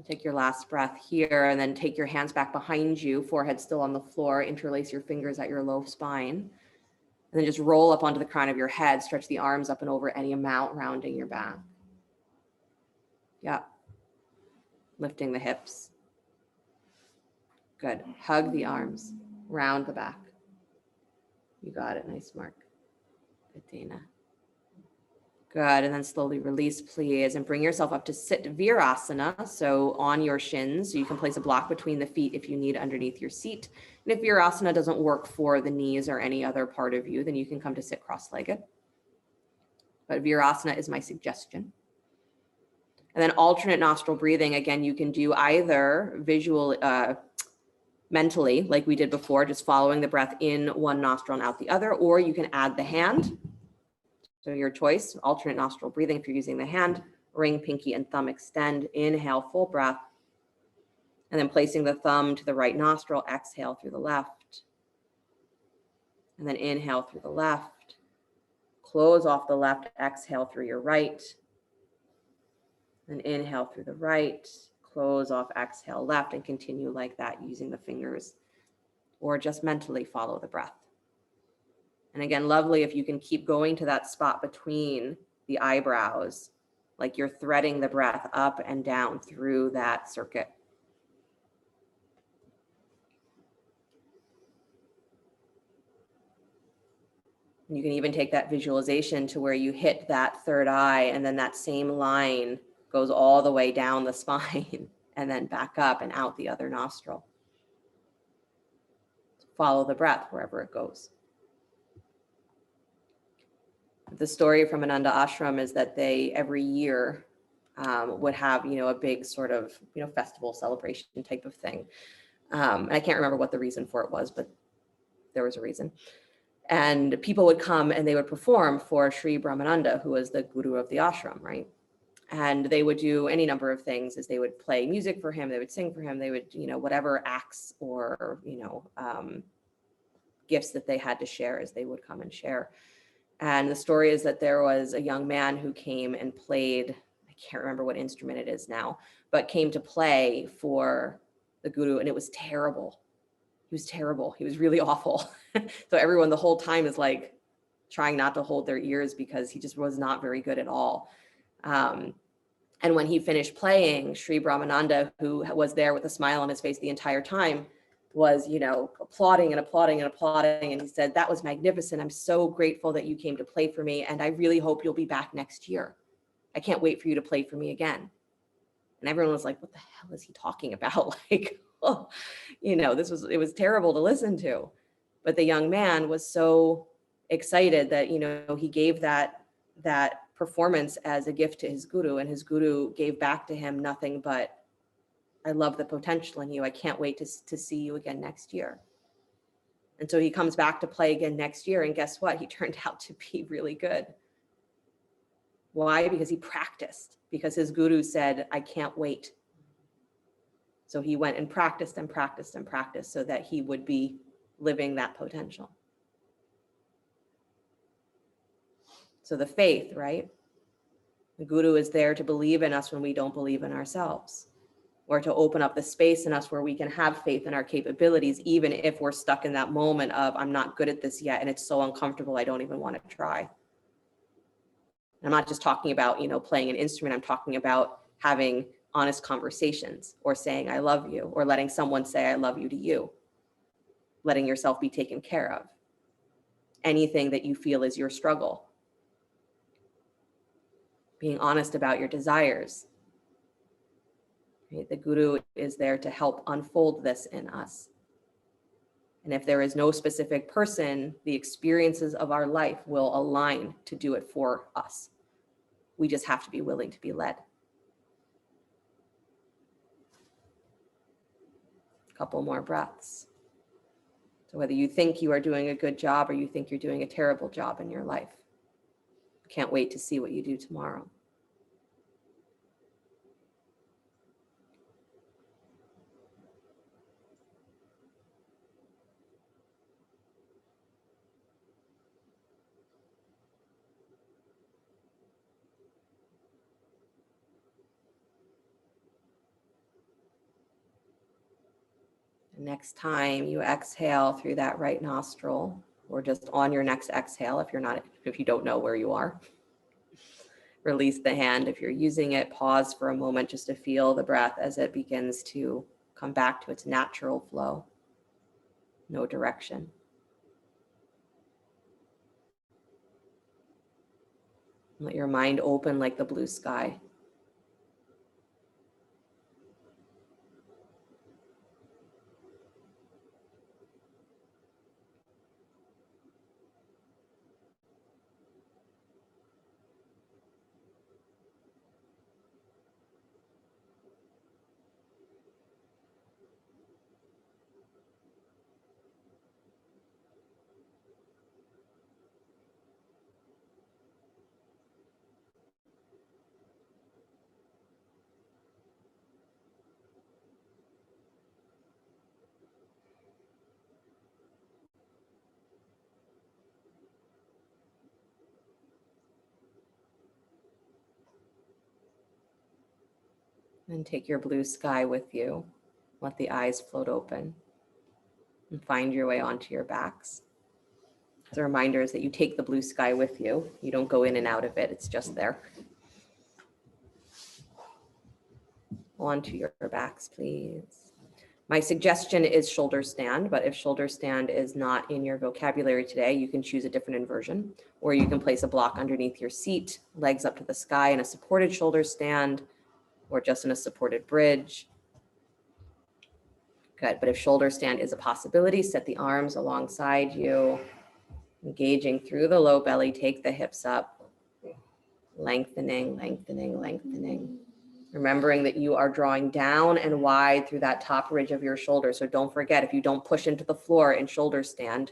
Take your last breath here and then take your hands back behind you, forehead still on the floor, interlace your fingers at your low spine, and then just roll up onto the crown of your head, stretch the arms up and over any amount, rounding your back. Yeah. Lifting the hips. Good. Hug the arms, round the back. You got it. Nice, Mark. Good, Dana. Good. And then slowly release, please, and bring yourself up to sit Virasana. So on your shins, so you can place a block between the feet if you need underneath your seat. And if Virasana doesn't work for the knees or any other part of you, then you can come to sit cross-legged. But Virasana is my suggestion. And then alternate nostril breathing. Again, you can do either mentally, like we did before, just following the breath in one nostril and out the other, or you can add the hand. So your choice, alternate nostril breathing if you're using the hand, ring, pinky, and thumb extend. Inhale, full breath. And then placing the thumb to the right nostril, exhale through the left. And then inhale through the left. Close off the left, exhale through your right. Then inhale through the right, close off, exhale left, and continue like that using the fingers, or just mentally follow the breath. And again, lovely if you can keep going to that spot between the eyebrows, like you're threading the breath up and down through that circuit. You can even take that visualization to where you hit that third eye, and then that same line goes all the way down the spine and then back up and out the other nostril. Follow the breath wherever it goes. The story from Ananda Ashram is that they every year would have, a big sort of, festival celebration type of thing. And I can't remember what the reason for it was, but there was a reason. And people would come and they would perform for Sri Brahmananda, who was the guru of the ashram, right? And they would do any number of things. As they would play music for him, they would sing for him, they would, whatever acts or, gifts that they had to share, as they would come and share. And the story is that there was a young man who came and played, I can't remember what instrument it is now, but came to play for the guru, and it was terrible. He was terrible. He was really awful. So everyone the whole time is like trying not to hold their ears because he just was not very good at all. And when he finished playing, Sri Brahmananda, who was there with a smile on his face the entire time, was, applauding and applauding and applauding. And he said, "That was magnificent. I'm so grateful that you came to play for me. And I really hope you'll be back next year. I can't wait for you to play for me again." And everyone was like, "What the hell is he talking about?" Like, oh, it was terrible to listen to. But the young man was so excited that, he gave that performance as a gift to his guru, and his guru gave back to him nothing but, "I love the potential in you. I can't wait to see you again next year." And so he comes back to play again next year. And guess what? He turned out to be really good. Why? Because he practiced, because his guru said, "I can't wait." So he went and practiced and practiced and practiced so that he would be living that potential. So the faith, right? The guru is there to believe in us when we don't believe in ourselves. or to open up the space in us where we can have faith in our capabilities, even if we're stuck in that moment of, I'm not good at this yet, and it's so uncomfortable, I don't even want to try. I'm not just talking about, playing an instrument. I'm talking about having honest conversations, or saying, I love you, or letting someone say, I love you to you, letting yourself be taken care of. Anything that you feel is your struggle. Being honest about your desires. Right? The guru is there to help unfold this in us. And if there is no specific person, the experiences of our life will align to do it for us. We just have to be willing to be led. A couple more breaths. So whether you think you are doing a good job or you think you're doing a terrible job in your life, can't wait to see what you do tomorrow. Next time you exhale through that right nostril, or just on your next exhale, if you don't know where you are, release the hand. If you're using it, pause for a moment just to feel the breath as it begins to come back to its natural flow. No direction. Let your mind open like the blue sky. And take your blue sky with you. Let the eyes float open and find your way onto your backs. The reminder is that you take the blue sky with you. You don't go in and out of it. It's just there. Onto your backs, please. My suggestion is shoulder stand, but if shoulder stand is not in your vocabulary today, you can choose a different inversion, or you can place a block underneath your seat, legs up to the sky in a supported shoulder stand, or just in a supported bridge. Good, but if shoulder stand is a possibility, set the arms alongside you, engaging through the low belly, take the hips up, lengthening, lengthening, lengthening. Remembering that you are drawing down and wide through that top ridge of your shoulder. So don't forget, if you don't push into the floor in shoulder stand,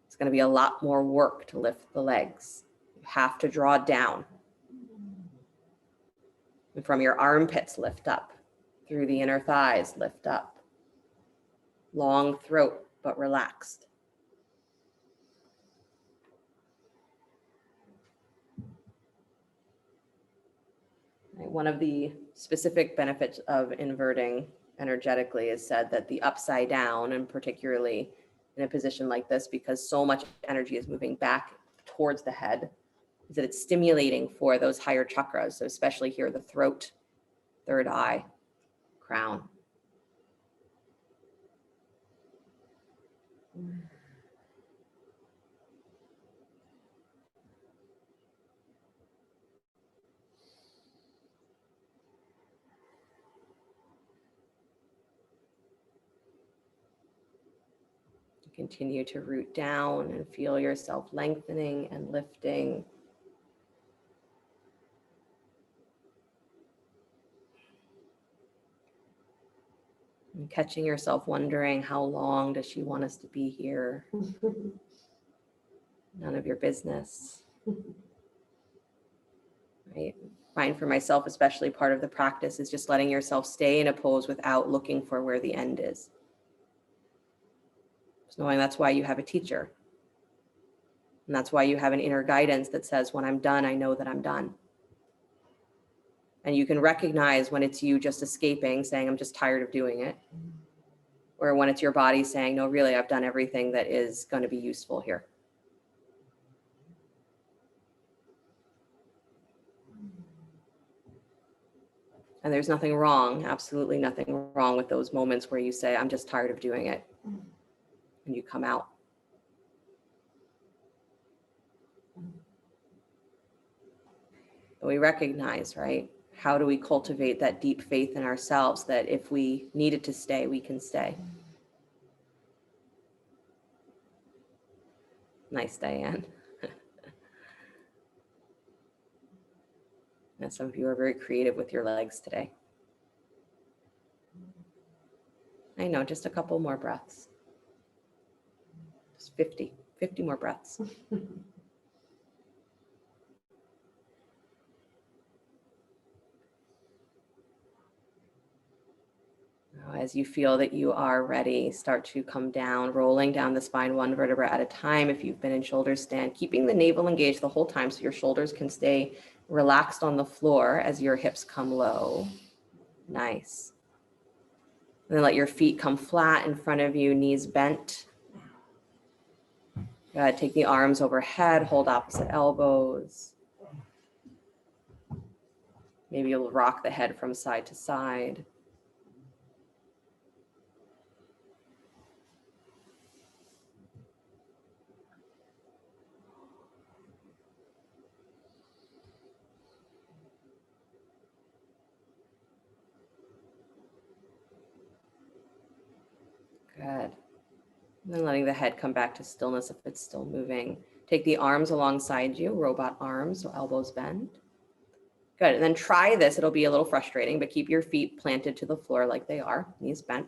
it's going to be a lot more work to lift the legs. You have to draw down. And from your armpits, lift up. Through the inner thighs, lift up. Long throat, but relaxed. One of the specific benefits of inverting energetically is said that the upside down, and particularly in a position like this, because so much energy is moving back towards the head, is that it's stimulating for those higher chakras. So especially here, the throat, third eye, crown. Continue to root down and feel yourself lengthening and lifting. And catching yourself wondering, how long does she want us to be here? None of your business. Right? Find for myself, especially part of the practice is just letting yourself stay in a pose without looking for where the end is. Just knowing that's why you have a teacher. And that's why you have an inner guidance that says, when I'm done, I know that I'm done. And you can recognize when it's you just escaping, saying, I'm just tired of doing it. Or when it's your body saying, no, really, I've done everything that is going to be useful here. And there's nothing wrong, absolutely nothing wrong with those moments where you say, I'm just tired of doing it. And you come out. But we recognize, right? How do we cultivate that deep faith in ourselves that if we needed to stay, we can stay? Nice, Diane. And some of you are very creative with your legs today. I know, just a couple more breaths. Just 50 more breaths. Now, as you feel that you are ready, start to come down, rolling down the spine one vertebra at a time. If you've been in shoulder stand, keeping the navel engaged the whole time so your shoulders can stay relaxed on the floor as your hips come low. Nice. And then let your feet come flat in front of you, knees bent. Good. Take the arms overhead, hold opposite elbows. Maybe you'll rock the head from side to side. Good. And then letting the head come back to stillness if it's still moving. Take the arms alongside you, robot arms, so elbows bend. Good, and then try this. It'll be a little frustrating, but keep your feet planted to the floor like they are, knees bent.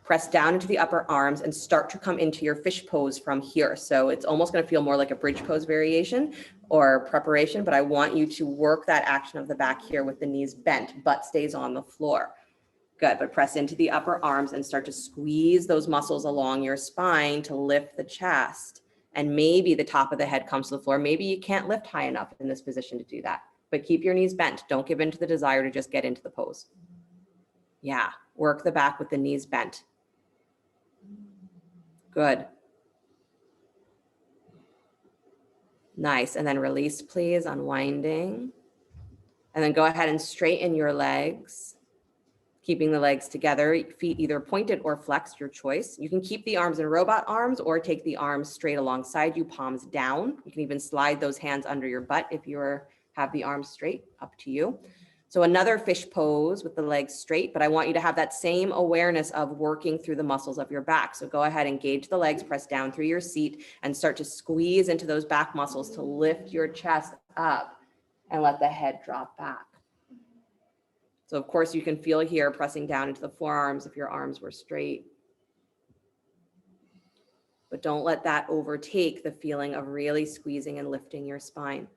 Press down into the upper arms and start to come into your fish pose from here. So it's almost gonna feel more like a bridge pose variation or preparation, but I want you to work that action of the back here with the knees bent, butt stays on the floor. Good, but press into the upper arms and start to squeeze those muscles along your spine to lift the chest. And maybe the top of the head comes to the floor. Maybe you can't lift high enough in this position to do that, but keep your knees bent. Don't give in to the desire to just get into the pose. Yeah, work the back with the knees bent. Good. Nice, and then release, please, unwinding. And then go ahead and straighten your legs. Keeping the legs together, feet either pointed or flexed, your choice. You can keep the arms in robot arms or take the arms straight alongside you, palms down. You can even slide those hands under your butt if you have the arms straight, up to you. So another fish pose with the legs straight, but I want you to have that same awareness of working through the muscles of your back. So go ahead, engage the legs, press down through your seat and start to squeeze into those back muscles to lift your chest up and let the head drop back. So of course you can feel here pressing down into the forearms if your arms were straight. But don't let that overtake the feeling of really squeezing and lifting your spine.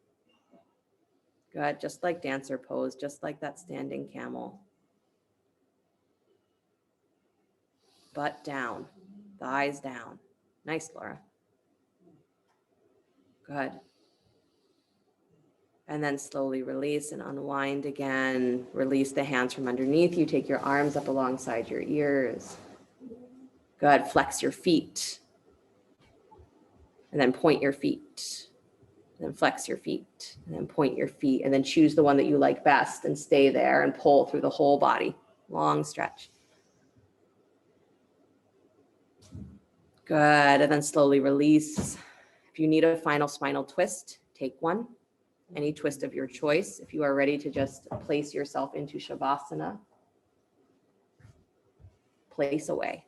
Good, just like dancer pose, just like that standing camel. Butt down, thighs down. Nice, Laura. Good. And then slowly release and unwind again. Release the hands from underneath you. Take your arms up alongside your ears. Good, flex your feet. And then point your feet. And then flex your feet. And then point your feet. And then choose the one that you like best and stay there and pull through the whole body. Long stretch. Good, and then slowly release. If you need a final spinal twist, take one. Any twist of your choice. If you are ready to just place yourself into Shavasana, place away.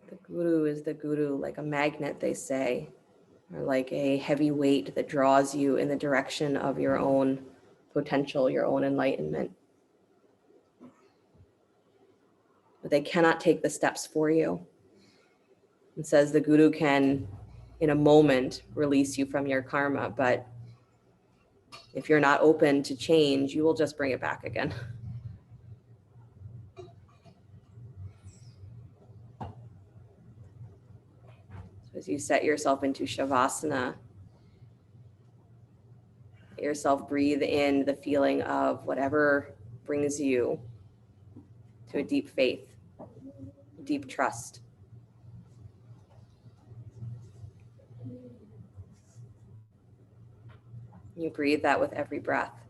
The guru is the guru, like a magnet, they say, or like a heavy weight that draws you in the direction of your own potential, your own enlightenment. But they cannot take the steps for you. It says the guru can, in a moment, release you from your karma, but If you're not open to change, you will just bring it back again. So as you set yourself into Shavasana, let yourself breathe in the feeling of whatever brings you to a deep faith, deep trust. You breathe that with every breath.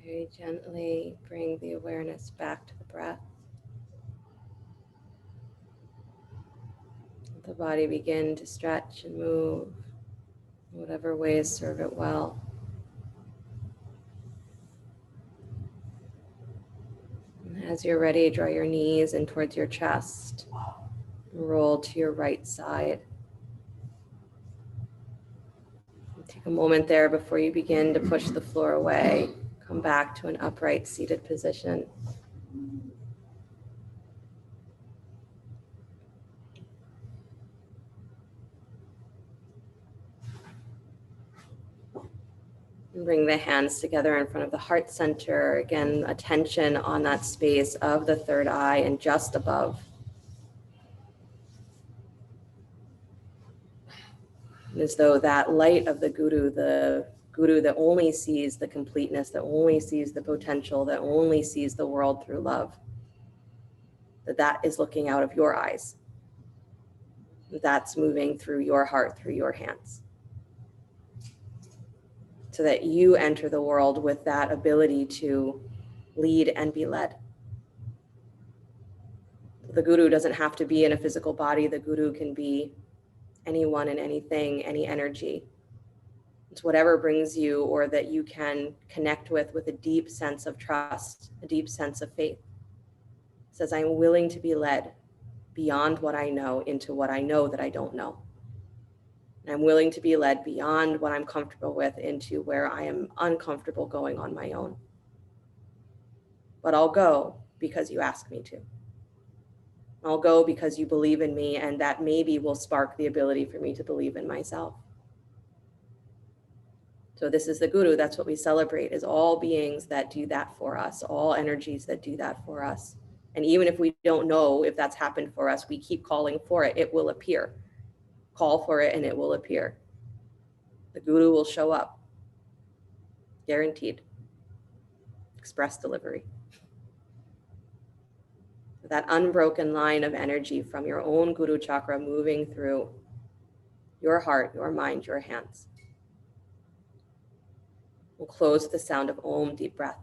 Very gently bring the awareness back to the breath. Let the body begin to stretch and move in whatever ways serve it well. And as you're ready, draw your knees in towards your chest. Roll to your right side. Take a moment there before you begin to push the floor away. Come back to an upright seated position. And bring the hands together in front of the heart center. Again, attention on that space of the third eye and just above. And as though that light of the guru, the guru that only sees the completeness, that only sees the potential, that only sees the world through love, that is looking out of your eyes. That's moving through your heart, through your hands. So that you enter the world with that ability to lead and be led. The guru doesn't have to be in a physical body. The guru can be anyone and anything, any energy. It's whatever brings you or that you can connect with a deep sense of trust, a deep sense of faith. It says, I'm willing to be led beyond what I know into what I know that I don't know. And I'm willing to be led beyond what I'm comfortable with into where I am uncomfortable going on my own. But I'll go because you ask me to. I'll go because you believe in me, and that maybe will spark the ability for me to believe in myself. So this is the guru. That's what we celebrate, is all beings that do that for us, all energies that do that for us. And even if we don't know if that's happened for us, we keep calling for it. It will appear. Call for it and it will appear. The guru will show up. Guaranteed. Express delivery. That unbroken line of energy from your own guru chakra moving through your heart, your mind, your hands. We'll close with the sound of Om, deep breath.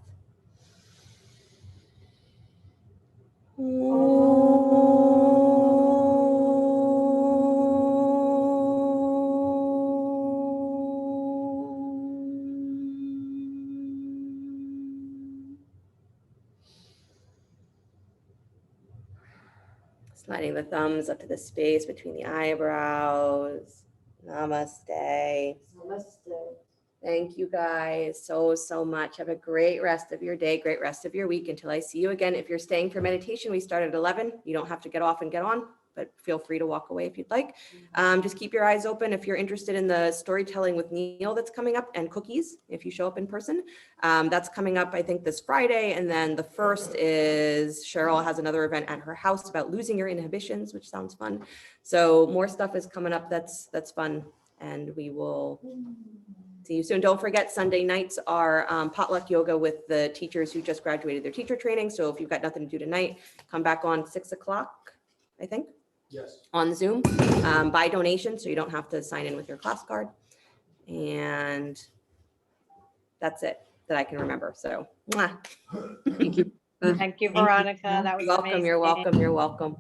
Sliding the thumbs up to the space between the eyebrows. Namaste. Namaste. Thank you guys so much. Have a great rest of your day, great rest of your week until I see you again. If you're staying for meditation, we start at 11. You don't have to get off and get on, but feel free to walk away if you'd like. Just keep your eyes open if you're interested in the storytelling with Neil that's coming up, and cookies if you show up in person. That's coming up, I think, this Friday. And then the first is Cheryl has another event at her house about losing your inhibitions, which sounds fun. So more stuff is coming up that's fun, and we will see you soon. Don't forget, Sunday nights are potluck yoga with the teachers who just graduated their teacher training. So if you've got nothing to do tonight, come back on 6 o'clock, I think. Yes. On Zoom by donation, so you don't have to sign in with your class card. And that's it that I can remember. So, mwah. Thank you, Veronica. That was You're welcome. amazing. You're welcome. You're welcome.